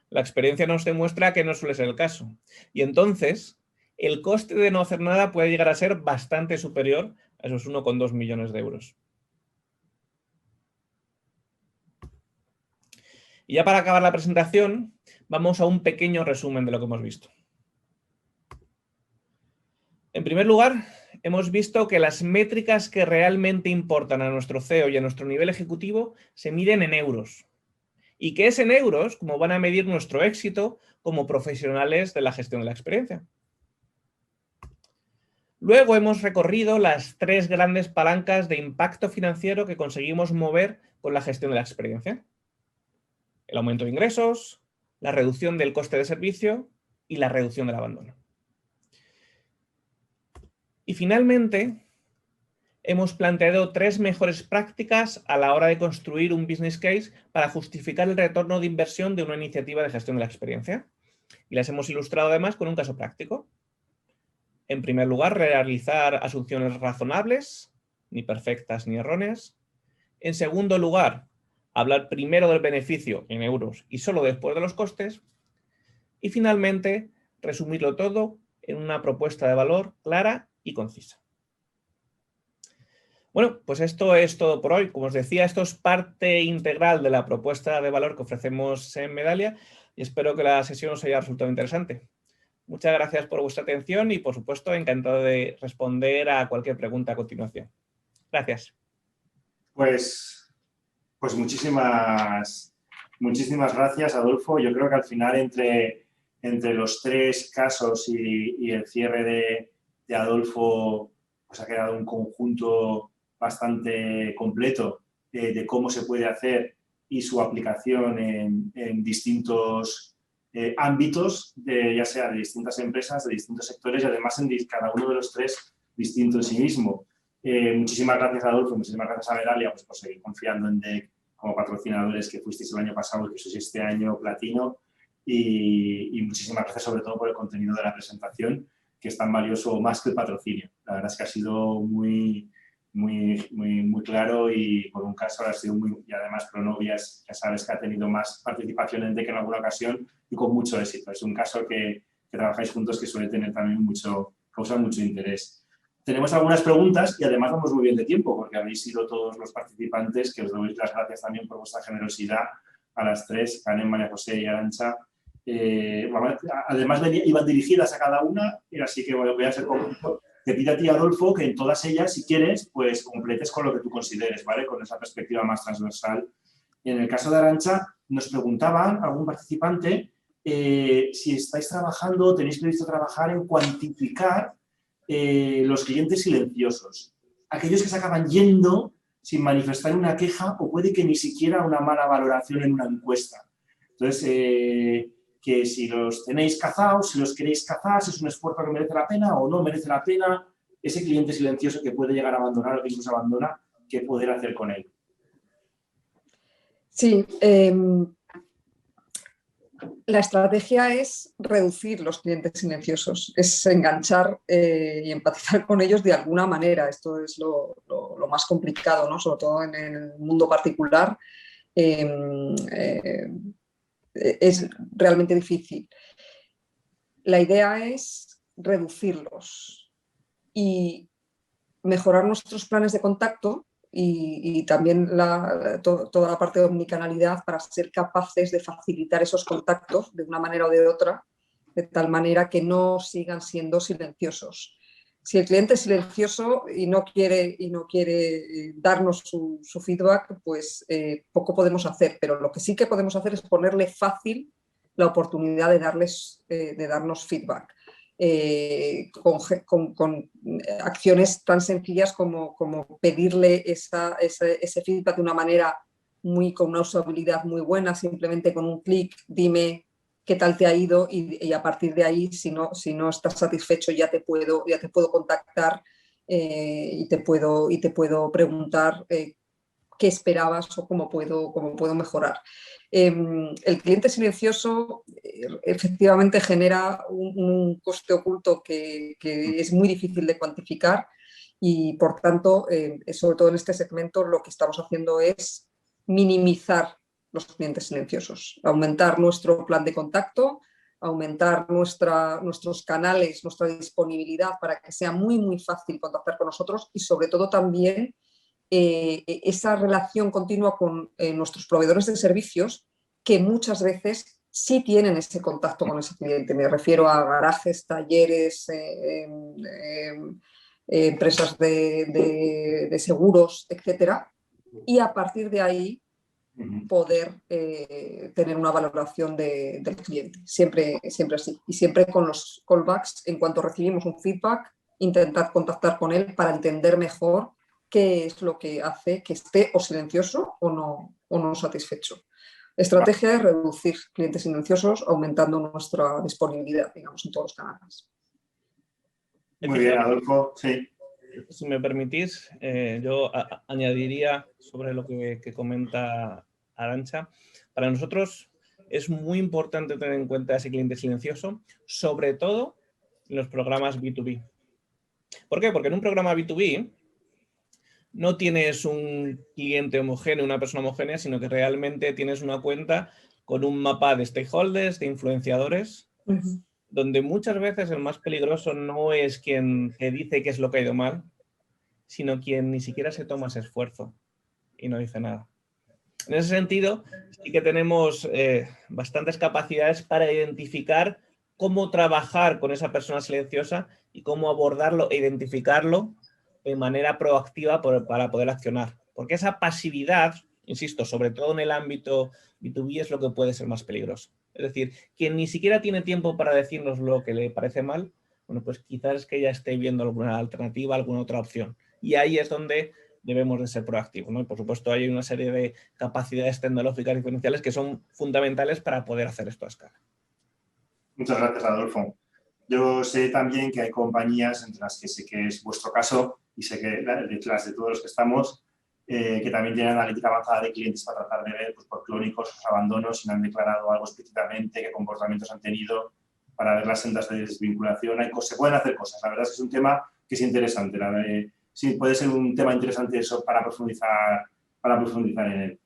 La experiencia nos demuestra que no suele ser el caso. Y entonces, el coste de no hacer nada puede llegar a ser bastante superior a esos 1,2 millones de euros. Y ya para acabar la presentación, vamos a un pequeño resumen de lo que hemos visto. En primer lugar, hemos visto que las métricas que realmente importan a nuestro CEO y a nuestro nivel ejecutivo se miden en euros. Y que es en euros como van a medir nuestro éxito como profesionales de la gestión de la experiencia. Luego hemos recorrido las 3 grandes palancas de impacto financiero que conseguimos mover con la gestión de la experiencia. El aumento de ingresos, la reducción del coste de servicio y la reducción del abandono. Y finalmente, hemos planteado 3 mejores prácticas a la hora de construir un business case para justificar el retorno de inversión de una iniciativa de gestión de la experiencia. Y las hemos ilustrado además con un caso práctico. En primer lugar, realizar asunciones razonables, ni perfectas ni erróneas. En segundo lugar, hablar primero del beneficio en euros y solo después de los costes. Y finalmente, resumirlo todo en una propuesta de valor clara y concisa. Bueno, pues esto es todo por hoy. Como os decía, esto es parte integral de la propuesta de valor que ofrecemos en Medalia y espero que la sesión os haya resultado interesante. Muchas gracias por vuestra atención y, por supuesto, encantado de responder a cualquier pregunta a continuación. Gracias. Pues muchísimas gracias, Adolfo. Yo creo que al final entre los 3 casos y el cierre de Adolfo pues ha quedado un conjunto bastante completo de cómo se puede hacer y su aplicación en distintos ámbitos, ya sea de distintas empresas, de distintos sectores y además en cada uno de los 3 distinto en sí mismo. Muchísimas gracias, Adolfo, muchísimas gracias a Medalia pues, por seguir confiando en DEC como patrocinadores que fuisteis el año pasado y que sois este año platino y muchísimas gracias sobre todo por el contenido de la presentación que es tan valioso más que el patrocinio. La verdad es que ha sido muy claro y por un caso ha sido y además Pronovias ya sabes que ha tenido más participación en DEC en alguna ocasión y con mucho éxito. Es un caso que trabajáis juntos que suele tener también causar mucho interés. Tenemos algunas preguntas y además vamos muy bien de tiempo porque habéis sido todos los participantes que os doy las gracias también por vuestra generosidad a las 3, Karen, María José y Arantxa. Además iban dirigidas a cada una, y así que bueno, voy a ser poco. Te pido a ti, Adolfo, que en todas ellas, si quieres, pues completes con lo que tú consideres, ¿vale? Con esa perspectiva más transversal. Y en el caso de Arantxa, nos preguntaban, algún participante, si estáis trabajando, tenéis previsto trabajar en cuantificar los clientes silenciosos. Aquellos que se acaban yendo sin manifestar una queja o puede que ni siquiera una mala valoración en una encuesta. Entonces, que si los tenéis cazados, si los queréis cazar, si es un esfuerzo que merece la pena o no merece la pena, ese cliente silencioso que puede llegar a abandonar o que incluso abandona, ¿qué poder hacer con él? Sí, La estrategia es reducir los clientes silenciosos, es enganchar y empatizar con ellos de alguna manera. Esto es lo más complicado, ¿no? Sobre todo en el mundo particular. Es realmente difícil. La idea es reducirlos y mejorar nuestros planes de contacto y también toda la parte de omnicanalidad para ser capaces de facilitar esos contactos de una manera o de otra, de tal manera que no sigan siendo silenciosos. Si el cliente es silencioso y no quiere darnos su feedback, pues poco podemos hacer, pero lo que sí que podemos hacer es ponerle fácil la oportunidad de darnos feedback. Con acciones tan sencillas como pedirle ese feedback de una manera con una usabilidad muy buena, simplemente con un clic, dime qué tal te ha ido y a partir de ahí, si no estás satisfecho, ya te puedo contactar y te puedo preguntar qué esperabas o cómo puedo mejorar. El cliente silencioso efectivamente genera un coste oculto que es muy difícil de cuantificar y por tanto, sobre todo en este segmento, lo que estamos haciendo es minimizar los clientes silenciosos, aumentar nuestro plan de contacto, aumentar nuestros canales, nuestra disponibilidad para que sea muy, muy fácil contactar con nosotros y sobre todo también esa relación continua con nuestros proveedores de servicios que muchas veces sí tienen ese contacto con ese cliente. Me refiero a garajes, talleres, empresas de seguros, etcétera, y a partir de ahí poder tener una valoración del cliente. Siempre así. Y siempre con los callbacks, en cuanto recibimos un feedback, intentar contactar con él para entender mejor qué es lo que hace que esté o silencioso o no satisfecho. La estrategia es reducir clientes silenciosos aumentando nuestra disponibilidad, digamos, en todos los canales. Muy bien, Adolfo. Sí. Si me permitís, yo añadiría sobre lo que comenta Arantxa. Para nosotros es muy importante tener en cuenta ese cliente silencioso, sobre todo en los programas B2B. ¿Por qué? Porque en un programa B2B no tienes un cliente homogéneo, una persona homogénea, sino que realmente tienes una cuenta con un mapa de stakeholders, de influenciadores, donde muchas veces el más peligroso no es quien te dice qué es lo que ha ido mal, sino quien ni siquiera se toma ese esfuerzo y no dice nada. En ese sentido, sí que tenemos bastantes capacidades para identificar cómo trabajar con esa persona silenciosa y cómo abordarlo e identificarlo de manera proactiva para poder accionar. Porque esa pasividad, insisto, sobre todo en el ámbito B2B, es lo que puede ser más peligroso. Es decir, quien ni siquiera tiene tiempo para decirnos lo que le parece mal, bueno, pues quizás es que ya esté viendo alguna alternativa, alguna otra opción. Y ahí es donde debemos de ser proactivos, ¿no? Y por supuesto hay una serie de capacidades tecnológicas diferenciales que son fundamentales para poder hacer esto a escala. Muchas gracias, Adolfo. Yo sé también que hay compañías, entre las que sé que es vuestro caso y sé que las de todos los que estamos, que también tienen analítica avanzada de clientes para tratar de ver pues, por clónicos sus abandonos, si no han declarado algo explícitamente, qué comportamientos han tenido, para ver las sendas de desvinculación. Se pueden hacer cosas. La verdad es que es un tema que es interesante. Sí, puede ser un tema interesante eso para profundizar en él.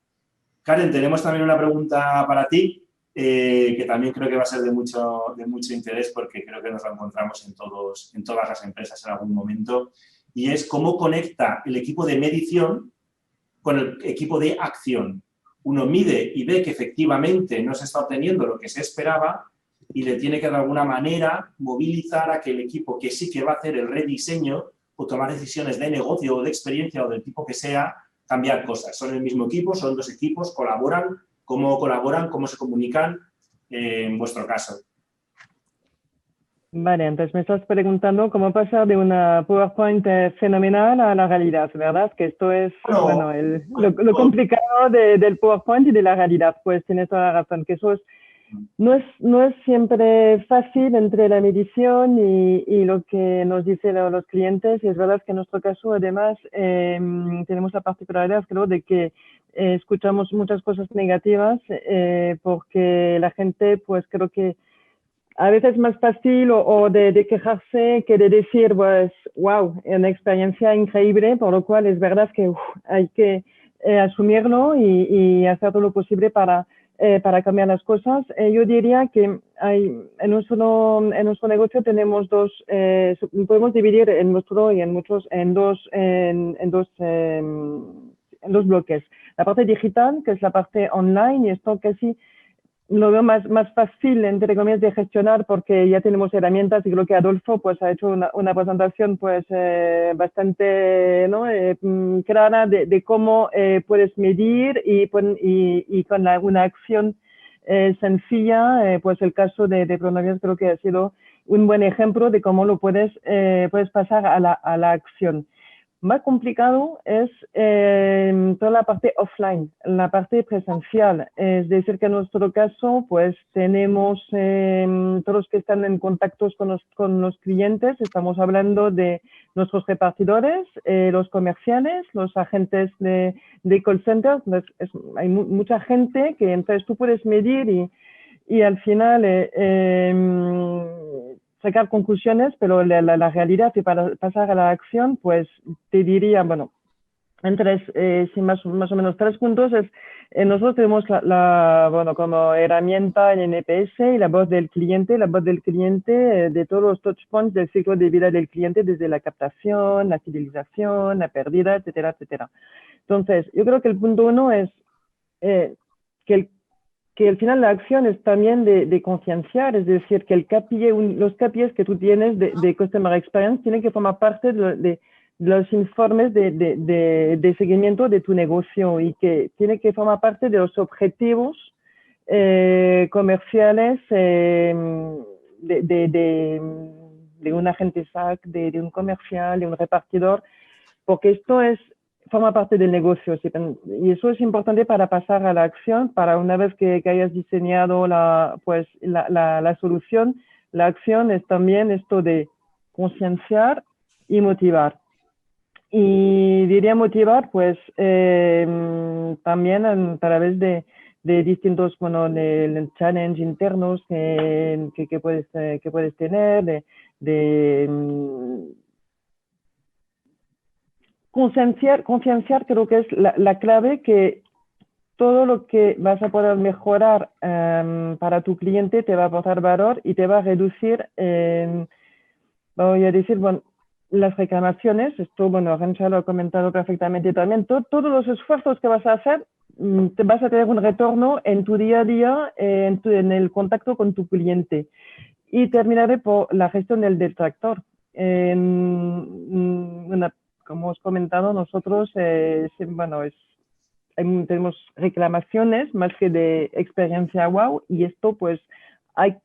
Karen, tenemos también una pregunta para ti, que también creo que va a ser de mucho interés porque creo que nos lo encontramos en todas las empresas en algún momento, y es cómo conecta el equipo de medición con el equipo de acción. Uno mide y ve que efectivamente no se está obteniendo lo que se esperaba y le tiene que de alguna manera movilizar a que el equipo que sí que va a hacer el rediseño o tomar decisiones de negocio o de experiencia o del tipo que sea, cambiar cosas. Son el mismo equipo, son dos equipos, colaboran, cómo se comunican en vuestro caso. Vale, entonces me estás preguntando cómo pasar de una PowerPoint fenomenal a la realidad, ¿verdad? Que esto es lo complicado del PowerPoint y de la realidad. Pues tienes toda la razón, que eso es no es siempre fácil entre la medición y lo que nos dicen los clientes. Y es verdad que en nuestro caso, además, tenemos la particularidad, creo, de que escuchamos muchas cosas negativas porque la gente, pues creo que a veces es más fácil o de quejarse que de decir, pues, wow, una experiencia increíble, por lo cual es verdad que hay que asumirlo y hacer todo lo posible para cambiar las cosas. Yo diría que en nuestro negocio tenemos podemos dividir en nuestro y en muchos, en dos bloques. La parte digital, que es la parte online, y esto casi lo veo más fácil, entre comillas, de gestionar porque ya tenemos herramientas y creo que Adolfo pues ha hecho una presentación pues bastante clara de cómo puedes medir y con una acción sencilla, pues el caso de Pronovias creo que ha sido un buen ejemplo de cómo lo puedes pasar a la acción. Más complicado es toda la parte offline, la parte presencial. Es decir, que en nuestro caso, pues tenemos todos los que están en contacto con los clientes. Estamos hablando de nuestros repartidores, los comerciales, los agentes de call centers. Hay mucha gente que entonces tú puedes medir y al final sacar conclusiones, pero la realidad y para pasar a la acción, pues te diría, bueno, más o menos 3 puntos es, nosotros tenemos como herramienta el NPS y la voz del cliente de todos los touch points del ciclo de vida del cliente, desde la captación, la fidelización, la pérdida, etcétera, etcétera. Entonces, yo creo que el punto 1 es que al final la acción es también de concienciar, es decir, que los KPIs que tú tienes de Customer Experience tienen que formar parte de los informes de seguimiento de tu negocio y que tiene que formar parte de los objetivos comerciales de un agente SAC, de un comercial, de un repartidor, porque esto forma parte del negocio, ¿sí? Y eso es importante para pasar a la acción, para una vez que hayas diseñado la solución. La acción es también esto de concienciar y motivar. Y diría motivar, pues también a través de distintos, de challenge internos que puedes tener, concienciar creo que es la clave, que todo lo que vas a poder mejorar para tu cliente te va a aportar valor y te va a reducir, voy a decir, las reclamaciones. Esto, Arantxa lo ha comentado perfectamente también. Todos los esfuerzos que vas a hacer, te vas a tener un retorno en tu día a día, en el contacto con tu cliente. Y terminaré por la gestión del detractor. Como os he comentado, nosotros tenemos reclamaciones más que de experiencia wow, y esto pues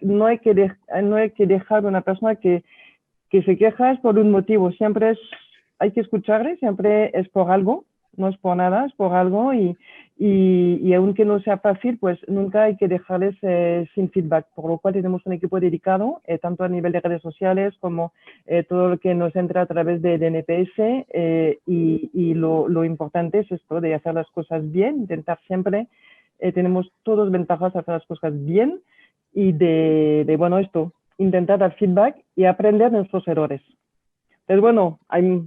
no hay que dejar a una persona que se queja es por un motivo. Siempre hay que escucharle, siempre es por algo, no es por nada, es por algo, y aunque no sea fácil, pues nunca hay que dejarles sin feedback, por lo cual tenemos un equipo dedicado, tanto a nivel de redes sociales como todo lo que nos entra a través de NPS, y lo importante es esto de hacer las cosas bien, intentar siempre, tenemos todas ventajas a hacer las cosas bien y intentar dar feedback y aprender de nuestros errores. Entonces,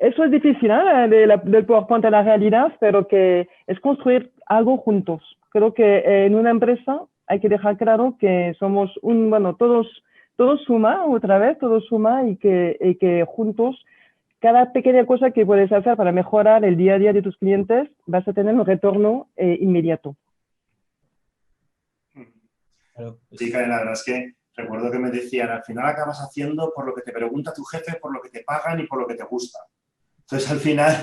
eso es difícil, del PowerPoint a la realidad, pero que es construir algo juntos. Creo que en una empresa hay que dejar claro que somos todos suma, otra vez, todos suma, y que juntos, cada pequeña cosa que puedes hacer para mejorar el día a día de tus clientes, vas a tener un retorno inmediato. Sí, Karen, la verdad es que recuerdo que me decían, al final acabas haciendo por lo que te pregunta tu jefe, por lo que te pagan y por lo que te gusta. Entonces, al final,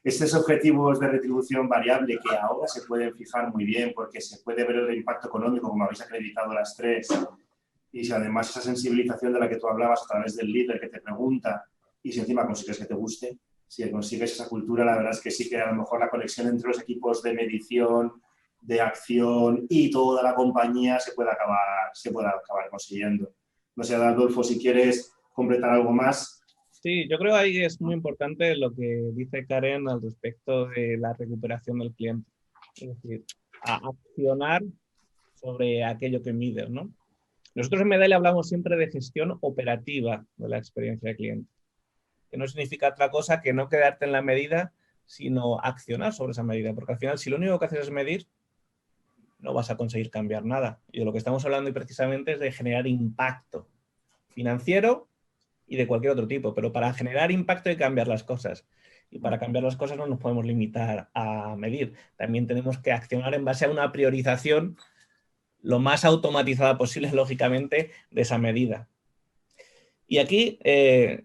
estos objetivos de retribución variable que ahora se pueden fijar muy bien porque se puede ver el impacto económico, como habéis acreditado las tres, y si además esa sensibilización de la que tú hablabas a través del líder que te pregunta, y si encima consigues que te guste, si consigues esa cultura, la verdad es que sí que a lo mejor la conexión entre los equipos de medición, de acción y toda la compañía se pueda acabar consiguiendo. No sé, Adolfo, si quieres completar algo más. Sí, yo creo que ahí es muy importante lo que dice Karen al respecto de la recuperación del cliente. Es decir, a accionar sobre aquello que mides, ¿no? Nosotros en Medalia hablamos siempre de gestión operativa de la experiencia de cliente, que no significa otra cosa que no quedarte en la medida, sino accionar sobre esa medida, porque al final si lo único que haces es medir, no vas a conseguir cambiar nada. Y de lo que estamos hablando precisamente es de generar impacto financiero y de cualquier otro tipo, pero para generar impacto hay que cambiar las cosas. Y para cambiar las cosas no nos podemos limitar a medir. También tenemos que accionar en base a una priorización lo más automatizada posible, lógicamente, de esa medida. Y aquí, de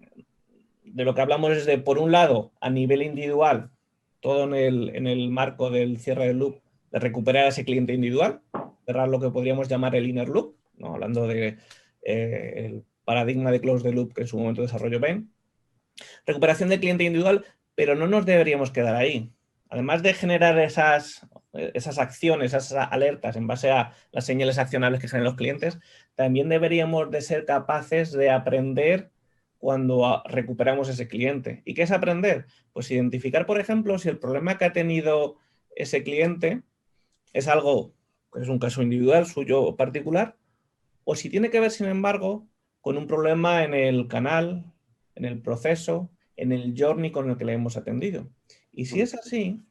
lo que hablamos es de, por un lado, a nivel individual, todo en el marco del cierre del loop, de recuperar a ese cliente individual, cerrar lo que podríamos llamar el inner loop, ¿no? Hablando de el paradigma de close the loop que en su momento desarrolló Ben. Recuperación del cliente individual, pero no nos deberíamos quedar ahí. Además de generar esas acciones, esas alertas en base a las señales accionables que generan los clientes, también deberíamos de ser capaces de aprender cuando recuperamos ese cliente. ¿Y qué es aprender? Pues identificar, por ejemplo, si el problema que ha tenido ese cliente es algo, que es un caso individual, suyo o particular, o si tiene que ver, sin embargo, con un problema en el canal, en el proceso, en el journey con el que le hemos atendido. Y si es así,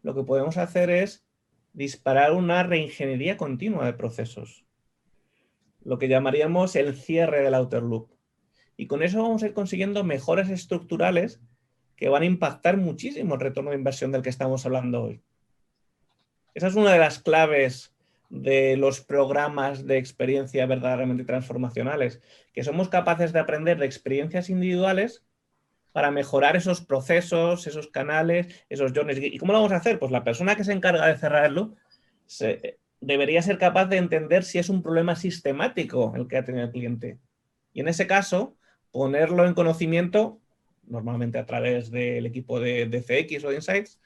lo que podemos hacer es disparar una reingeniería continua de procesos, lo que llamaríamos el cierre del outer loop. Y con eso vamos a ir consiguiendo mejoras estructurales que van a impactar muchísimo el retorno de inversión del que estamos hablando hoy. Esa es una de las claves de los programas de experiencia verdaderamente transformacionales, que somos capaces de aprender de experiencias individuales para mejorar esos procesos, esos canales, esos journeys. ¿Y cómo lo vamos a hacer? Pues la persona que se encarga de cerrar el loop debería ser capaz de entender si es un problema sistemático el que ha tenido el cliente. Y en ese caso, ponerlo en conocimiento, normalmente a través del equipo de CX o de Insights,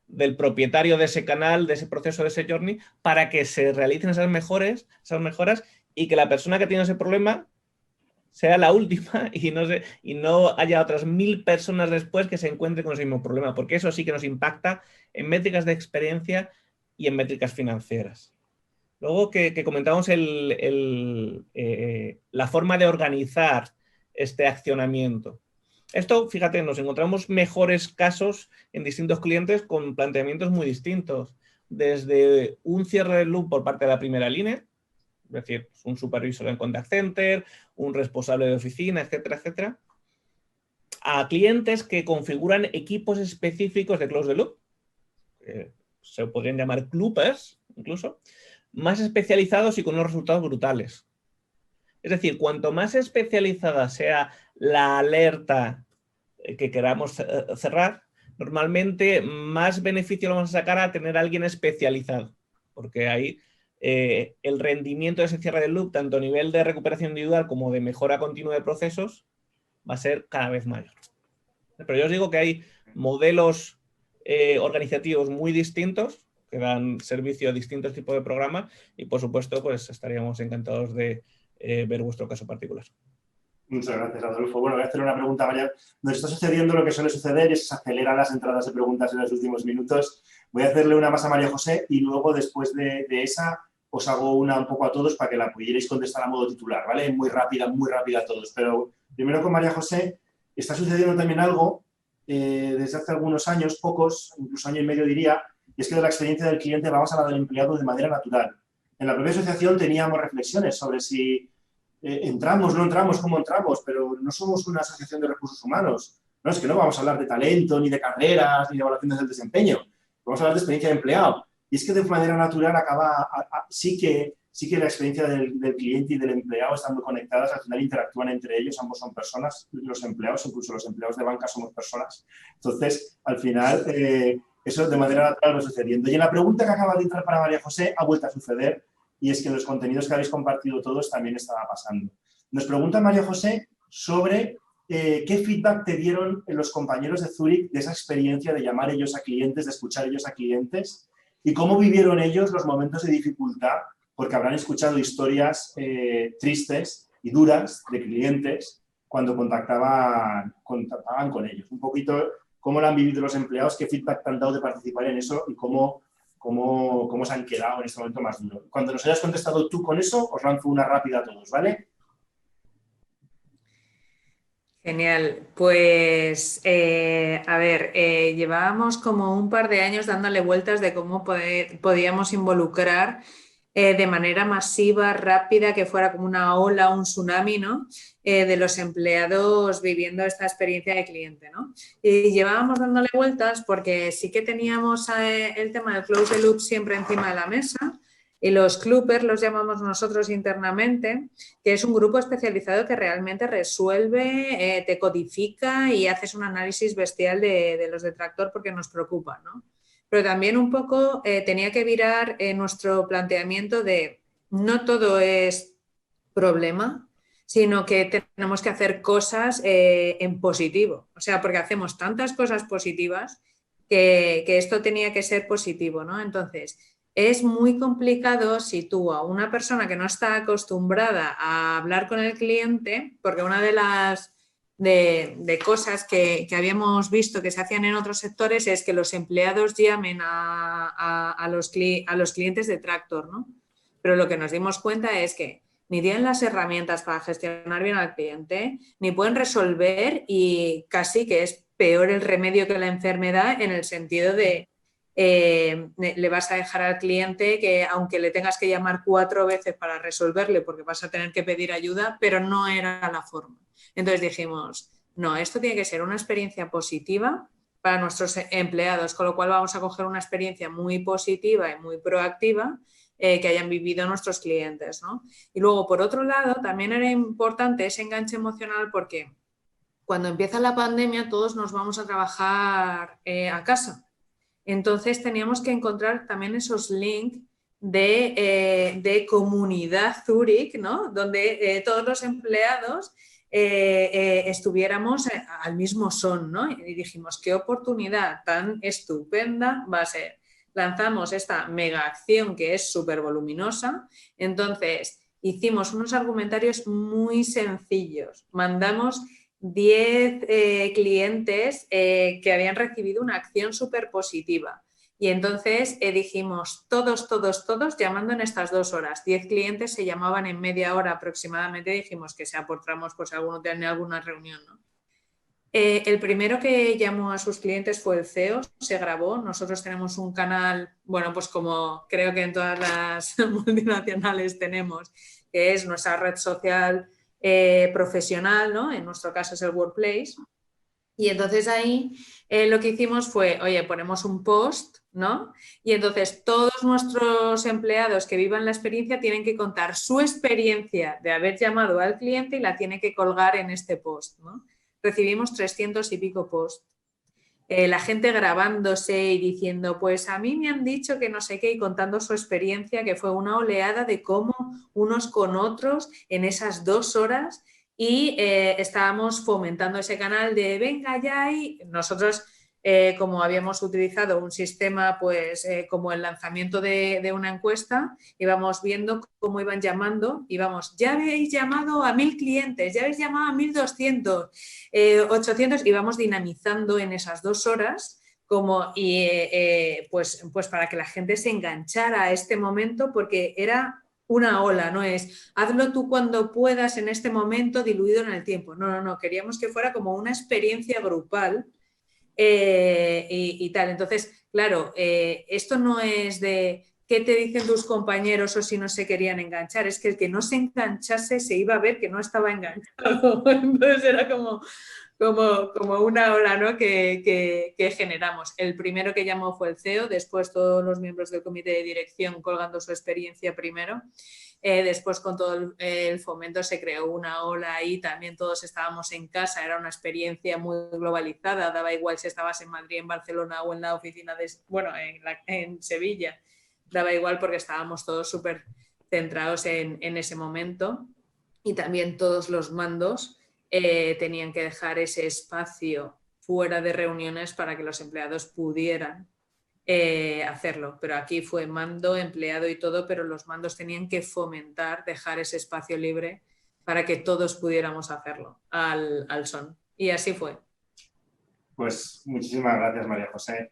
del propietario de ese canal, de ese proceso, de ese journey, para que se realicen esas mejoras y que la persona que tiene ese problema sea la última y no haya otras 1000 personas después que se encuentren con ese mismo problema, porque eso sí que nos impacta en métricas de experiencia y en métricas financieras. Luego que comentamos la forma de organizar este accionamiento. Esto, fíjate, nos encontramos mejores casos en distintos clientes con planteamientos muy distintos. Desde un cierre del loop por parte de la primera línea, es decir, un supervisor en contact center, un responsable de oficina, etcétera, etcétera, a clientes que configuran equipos específicos de close the loop, se podrían llamar cluppers incluso, más especializados y con unos resultados brutales. Es decir, cuanto más especializada sea la alerta que queramos cerrar, normalmente más beneficio lo vamos a sacar a tener a alguien especializado, porque ahí el rendimiento de ese cierre del loop, tanto a nivel de recuperación individual como de mejora continua de procesos, va a ser cada vez mayor. Pero yo os digo que hay modelos organizativos muy distintos que dan servicio a distintos tipos de programas y, por supuesto, pues estaríamos encantados de ver vuestro caso particular. Muchas gracias, Adolfo. Bueno, voy a hacer una pregunta, María. Nos está sucediendo lo que suele suceder, es acelerar las entradas de preguntas en los últimos minutos. Voy a hacerle una más a María José y luego, después de esa, os hago una un poco a todos para que la pudierais contestar a modo titular, ¿vale? Muy rápida a todos. Pero primero con María José, está sucediendo también algo desde hace algunos años, pocos, incluso año y medio diría, y es que de la experiencia del cliente vamos a la del empleado de manera natural. En la propia asociación teníamos reflexiones sobre si entramos, no entramos, cómo entramos, pero no somos una asociación de recursos humanos. No, es que no vamos a hablar de talento, ni de carreras, ni de evaluaciones del desempeño. Vamos a hablar de experiencia de empleado. Y es que de manera natural sí que la experiencia del cliente y del empleado están muy conectadas, al final interactúan entre ellos, ambos son personas, los empleados, incluso los empleados de banca somos personas. Entonces, al final, eso de manera natural va sucediendo. Y en la pregunta que acaba de entrar para María José, ha vuelto a suceder, y es que en los contenidos que habéis compartido todos también estaba pasando. Nos pregunta María José sobre qué feedback te dieron los compañeros de Zurich de esa experiencia de llamar ellos a clientes, de escuchar ellos a clientes, y cómo vivieron ellos los momentos de dificultad, porque habrán escuchado historias tristes y duras de clientes cuando contactaban con ellos. Un poquito cómo lo han vivido los empleados, qué feedback te han dado de participar en eso y cómo se han quedado en este momento más duro. Cuando nos hayas contestado tú con eso, os lanzo una rápida a todos, ¿vale? Genial. Pues, a ver, llevábamos como un par de años dándole vueltas de cómo podíamos involucrar de manera masiva, rápida, que fuera como una ola, un tsunami, ¿no? De los empleados viviendo esta experiencia de cliente, ¿no? Y llevábamos dándole vueltas porque sí que teníamos el tema del close the loop siempre encima de la mesa, y los clubbers los llamamos nosotros internamente, que es un grupo especializado que realmente resuelve, te codifica y haces un análisis bestial de los de Tractor porque nos preocupa, ¿no? Pero también un poco tenía que virar nuestro planteamiento de no todo es problema, sino que tenemos que hacer cosas en positivo. O sea, porque hacemos tantas cosas positivas que esto tenía que ser positivo, ¿no? Entonces, es muy complicado si tú a una persona que no está acostumbrada a hablar con el cliente, porque una de las de cosas que habíamos visto que se hacían en otros sectores es que los empleados llamen a los clientes de Tractor, ¿no? Pero lo que nos dimos cuenta es que ni tienen las herramientas para gestionar bien al cliente, ni pueden resolver, y casi que es peor el remedio que la enfermedad, en el sentido de le vas a dejar al cliente que aunque le tengas que llamar 4 veces para resolverle porque vas a tener que pedir ayuda, pero no era la forma. Entonces dijimos, no, esto tiene que ser una experiencia positiva para nuestros empleados, con lo cual vamos a coger una experiencia muy positiva y muy proactiva que hayan vivido nuestros clientes, ¿no? Y luego, por otro lado, también era importante ese enganche emocional porque cuando empieza la pandemia todos nos vamos a trabajar a casa. Entonces teníamos que encontrar también esos links de comunidad Zurich, ¿no? Donde todos los empleados estuviéramos al mismo son, ¿no? Y dijimos, qué oportunidad tan estupenda va a ser. Lanzamos esta mega acción que es súper voluminosa. Entonces hicimos unos argumentarios muy sencillos. Mandamos 10 clientes que habían recibido una acción súper positiva. Y entonces dijimos, todos, llamando en estas 2 horas. 10 clientes se llamaban en media hora aproximadamente. Dijimos que sea por tramos, por si alguno tiene alguna reunión, ¿no? El primero que llamó a sus clientes fue el CEO, se grabó. Nosotros tenemos un canal, bueno, pues como creo que en todas las multinacionales tenemos, que es nuestra red social profesional, ¿no? En nuestro caso es el Workplace. Y entonces ahí lo que hicimos fue, oye, ponemos un post, ¿no? Y entonces todos nuestros empleados que vivan la experiencia tienen que contar su experiencia de haber llamado al cliente y la tienen que colgar en este post, ¿no? Recibimos 300 y pico posts. La gente grabándose y diciendo, pues a mí me han dicho que no sé qué, y contando su experiencia, que fue una oleada de cómo unos con otros en esas 2 horas, y estábamos fomentando ese canal de venga ya, y nosotros como habíamos utilizado un sistema pues como el lanzamiento de una encuesta, íbamos viendo cómo iban llamando, íbamos, ya habéis llamado a 1000 clientes, ya habéis llamado a 1200, 800, íbamos dinamizando en esas 2 horas como, pues para que la gente se enganchara a este momento, porque era una ola, no es hazlo tú cuando puedas en este momento diluido en el tiempo, no, queríamos que fuera como una experiencia grupal. Y tal. Entonces, claro, esto no es de qué te dicen tus compañeros o si no se querían enganchar, es que el que no se enganchase se iba a ver que no estaba enganchado. Entonces era como una ola, ¿no? que generamos. El primero que llamó fue el CEO, después todos los miembros del comité de dirección colgando su experiencia primero. Después con todo el fomento se creó una ola ahí, también todos estábamos en casa, era una experiencia muy globalizada, daba igual si estabas en Madrid, en Barcelona o en la oficina en Sevilla, daba igual porque estábamos todos súper centrados en ese momento, y también todos los mandos tenían que dejar ese espacio fuera de reuniones para que los empleados pudieran hacerlo. Pero aquí fue mando, empleado y todo, pero los mandos tenían que fomentar, dejar ese espacio libre para que todos pudiéramos hacerlo al son. Y así fue. Pues muchísimas gracias, María José.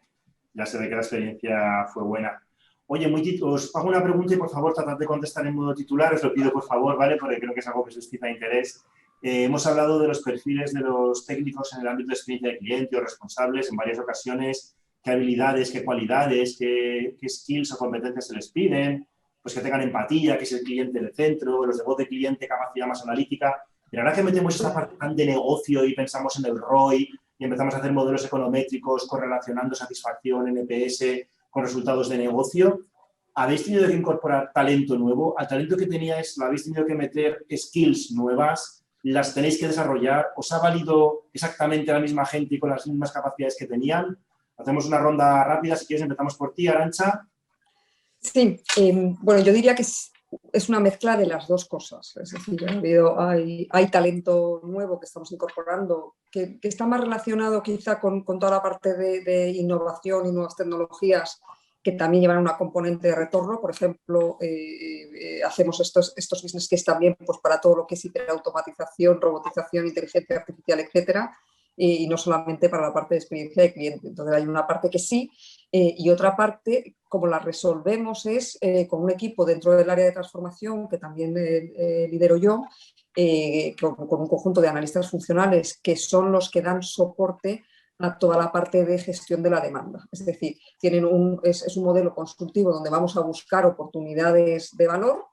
Ya se ve que la experiencia fue buena. Oye, os hago una pregunta y por favor tratad de contestar en modo titular, os lo pido por favor, ¿vale? Porque creo que es algo que suscita interés. Hemos hablado de los perfiles de los técnicos en el ámbito de experiencia de cliente o responsables en varias ocasiones, qué habilidades, qué cualidades, qué skills o competencias se les piden, pues que tengan empatía, que es el cliente en el centro, los de voz de cliente, capacidad más analítica. Pero ahora que metemos esta parte tan de negocio y pensamos en el ROI y empezamos a hacer modelos econométricos correlacionando satisfacción, NPS, con resultados de negocio, ¿habéis tenido que incorporar talento nuevo? ¿Al talento que teníais lo habéis tenido que meter skills nuevas? ¿Las tenéis que desarrollar? ¿Os ha valido exactamente la misma gente y con las mismas capacidades que tenían? Hacemos una ronda rápida, si quieres empezamos por ti, Arantxa. Sí, bueno, yo diría que es una mezcla de las dos cosas. Es decir, hay talento nuevo que estamos incorporando que está más relacionado quizá con toda la parte de innovación y nuevas tecnologías que también llevan una componente de retorno. Por ejemplo, hacemos estos business case también pues, para todo lo que es hiperautomatización, robotización, inteligencia artificial, etcétera, y no solamente para la parte de experiencia de cliente. Entonces hay una parte que sí, y otra parte, como la resolvemos, es con un equipo dentro del área de transformación, que también lidero yo, con un conjunto de analistas funcionales que son los que dan soporte a toda la parte de gestión de la demanda. Es decir, es un modelo consultivo donde vamos a buscar oportunidades de valor,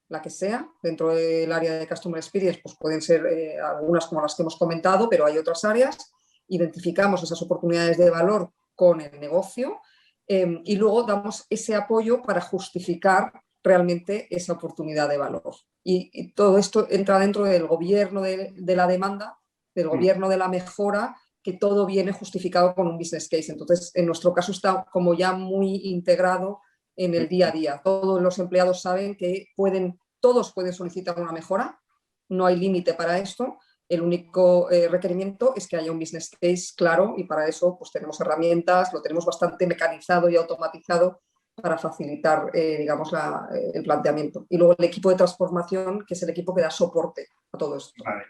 la que sea, dentro del área de Customer Experience, pues pueden ser algunas como las que hemos comentado, pero hay otras áreas. Identificamos esas oportunidades de valor con el negocio y luego damos ese apoyo para justificar realmente esa oportunidad de valor. Y todo esto entra dentro del gobierno de la demanda, del gobierno de la mejora, que todo viene justificado con un business case. Entonces, en nuestro caso está como ya muy integrado en el día a día. Todos los empleados saben que todos pueden solicitar una mejora, no hay límite para esto. El único requerimiento es que haya un business case claro y para eso pues, tenemos herramientas, lo tenemos bastante mecanizado y automatizado para facilitar digamos, el planteamiento. Y luego el equipo de transformación, que es el equipo que da soporte a todo esto. Vale.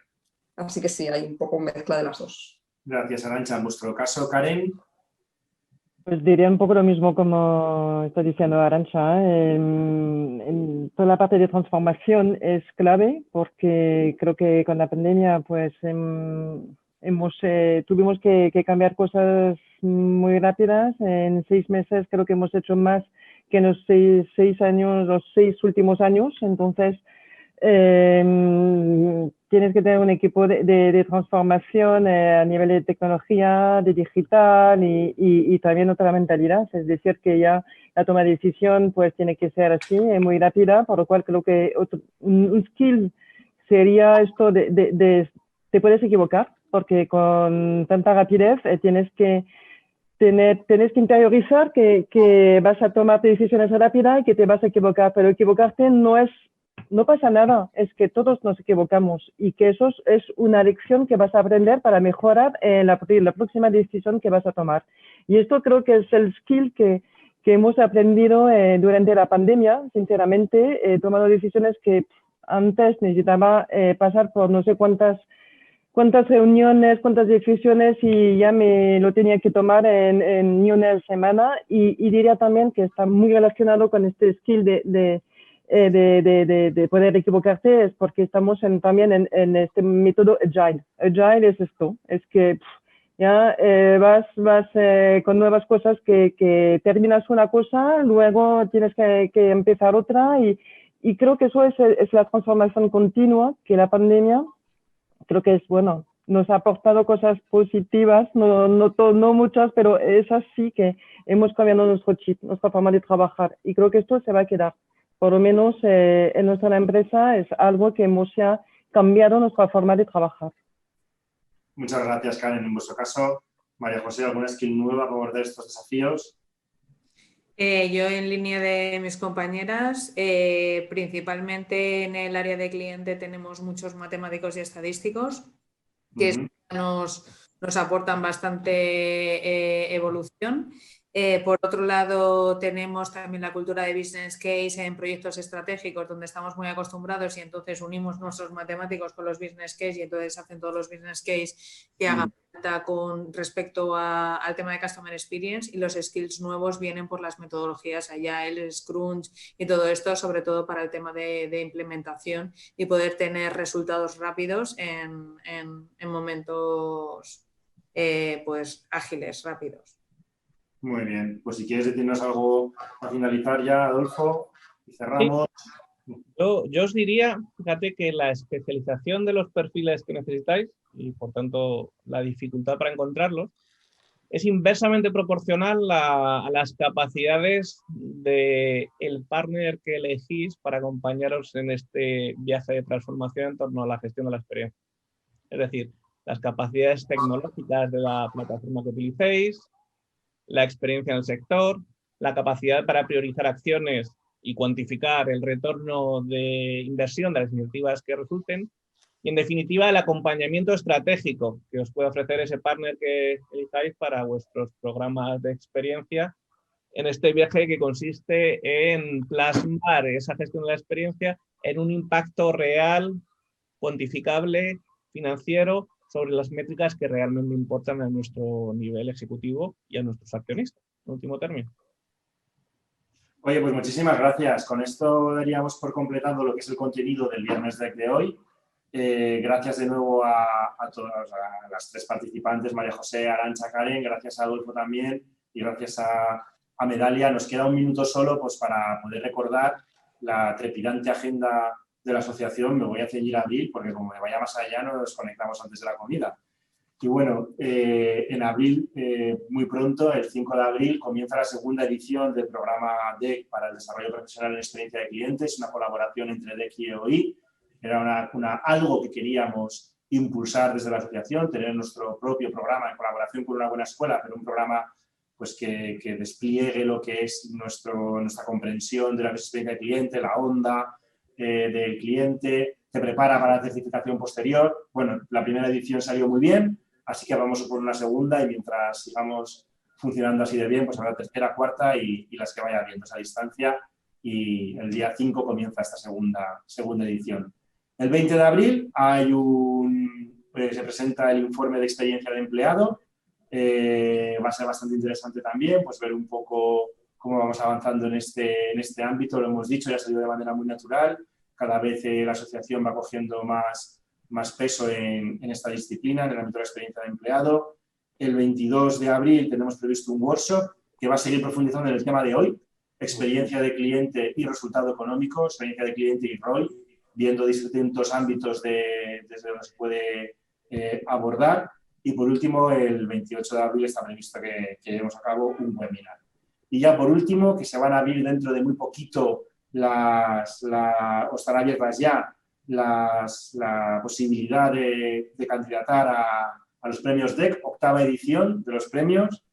Así que sí, hay un poco mezcla de las dos. Gracias, Arantxa. En vuestro caso, Karen. Pues diría un poco lo mismo como está diciendo Arantxa. En toda la parte de transformación es clave porque creo que con la pandemia pues tuvimos que cambiar cosas muy rápidas. En 6 meses creo que hemos hecho más que en los 6 últimos años. Entonces, tienes que tener un equipo de transformación a nivel de tecnología, de digital y también otra mentalidad. Es decir, que ya la toma de decisión pues tiene que ser así, muy rápida, por lo cual creo que un skill sería esto te puedes equivocar, porque con tanta rapidez tienes que interiorizar que vas a tomar decisiones rápidas y que te vas a equivocar, pero equivocarte no pasa nada, es que todos nos equivocamos y que eso es una lección que vas a aprender para mejorar la próxima decisión que vas a tomar. Y esto creo que es el skill que hemos aprendido durante la pandemia, sinceramente. He tomado decisiones que antes necesitaba pasar por no sé cuántas reuniones, cuántas decisiones y ya me lo tenía que tomar en ni una semana y diría también que está muy relacionado con este skill de poder equivocarte, es porque estamos también en este método Agile. Agile es esto, es que ya vas con nuevas cosas que terminas una cosa, luego tienes que empezar otra y creo que eso es la transformación continua que la pandemia creo que es bueno. Nos ha aportado cosas positivas, no muchas, pero es así que hemos cambiado nuestro chip, nuestra forma de trabajar y creo que esto se va a quedar. Por lo menos en nuestra empresa es algo que hemos ya cambiado nuestra forma de trabajar. Muchas gracias, Karen. En vuestro caso, María José, ¿alguna skill nueva para abordar estos desafíos? Yo en línea de mis compañeras, principalmente en el área de cliente tenemos muchos matemáticos y estadísticos que nos aportan bastante evolución. Por otro lado, tenemos también la cultura de business case en proyectos estratégicos donde estamos muy acostumbrados y entonces unimos nuestros matemáticos con los business case y entonces hacen todos los business case que hagan falta con respecto al tema de Customer Experience, y los skills nuevos vienen por las metodologías Agile, Scrum y todo esto, sobre todo para el tema de implementación y poder tener resultados rápidos en momentos pues ágiles, rápidos. Muy bien, pues si quieres decirnos algo para finalizar ya, Adolfo, y cerramos. Yo os diría, fíjate que la especialización de los perfiles que necesitáis y por tanto la dificultad para encontrarlos es inversamente proporcional a las capacidades del partner que elegís para acompañaros en este viaje de transformación en torno a la gestión de la experiencia. Es decir, las capacidades tecnológicas de la plataforma que utilicéis, la experiencia en el sector, la capacidad para priorizar acciones y cuantificar el retorno de inversión de las iniciativas que resulten, y en definitiva el acompañamiento estratégico que os puede ofrecer ese partner que elijáis para vuestros programas de experiencia en este viaje que consiste en plasmar esa gestión de la experiencia en un impacto real, cuantificable, financiero, sobre las métricas que realmente importan a nuestro nivel ejecutivo y a nuestros accionistas, en último término. Oye, pues muchísimas gracias. Con esto daríamos por completado lo que es el contenido del Viernes Deck de hoy. Gracias de nuevo a todas a las tres participantes, María José, Arantxa, Karen, gracias a Adolfo también y gracias a Medalia. Nos queda un minuto solo pues, para poder recordar la trepidante agenda de la asociación. Me voy a ceñir a abril porque como me vaya más allá nos desconectamos antes de la comida. Y bueno, en abril, muy pronto, el 5 de abril, comienza la segunda edición del programa DEC para el desarrollo profesional en experiencia de clientes, una colaboración entre DEC y EOI. Era algo que queríamos impulsar desde la asociación, tener nuestro propio programa en colaboración con una buena escuela, pero un programa pues, que despliegue lo que es nuestra comprensión de la experiencia de cliente, la onda del cliente, te prepara para la certificación posterior. Bueno, la primera edición salió muy bien, así que vamos por una segunda y mientras sigamos funcionando así de bien, pues habrá tercera, cuarta y las que vaya habiendo esa distancia. Y el día 5 comienza esta segunda edición. El 20 de abril se presenta el informe de experiencia de empleado. Va a ser bastante interesante también pues ver un poco cómo vamos avanzando en este ámbito. Lo hemos dicho, ya ha salido de manera muy natural. Cada vez la asociación va cogiendo más peso en esta disciplina, en el ámbito de la experiencia de empleado. El 22 de abril tenemos previsto un workshop que va a seguir profundizando en el tema de hoy, experiencia de cliente y resultado económico, experiencia de cliente y ROI, viendo distintos ámbitos desde donde se puede abordar. Y por último, el 28 de abril está previsto que llevemos a cabo un webinar. Y ya por último, que se van a abrir dentro de muy poquito o están abiertas ya la posibilidad de candidatar a los premios DEC, octava edición de los premios,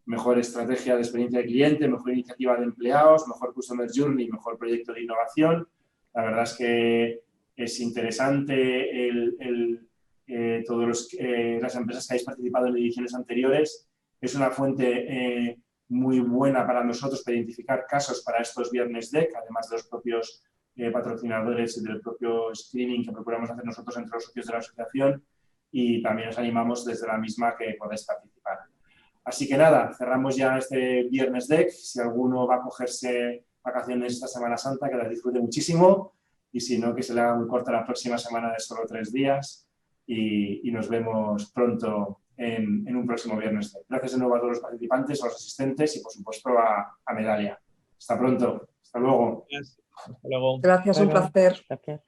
mejor estrategia de experiencia de cliente, mejor iniciativa de empleados, mejor Customer Journey, mejor proyecto de innovación. La verdad es que es interesante todas las empresas que habéis participado en ediciones anteriores. Es una fuente muy buena para nosotros para identificar casos para estos Viernes DEC, además de los propios patrocinadores y del propio screening que procuramos hacer nosotros entre los socios de la asociación, y también os animamos desde la misma que podáis participar. Así que nada, cerramos ya este Viernes DEC. Si alguno va a cogerse vacaciones esta Semana Santa, que las disfrute muchísimo, y si no, que se le haga muy corta la próxima semana de solo 3 días, y nos vemos pronto en un próximo Viernes DEC. Gracias de nuevo a todos los participantes, a los asistentes y por supuesto a Medalia. Hasta pronto. Hasta luego. Hasta luego. Gracias, un placer. Gracias.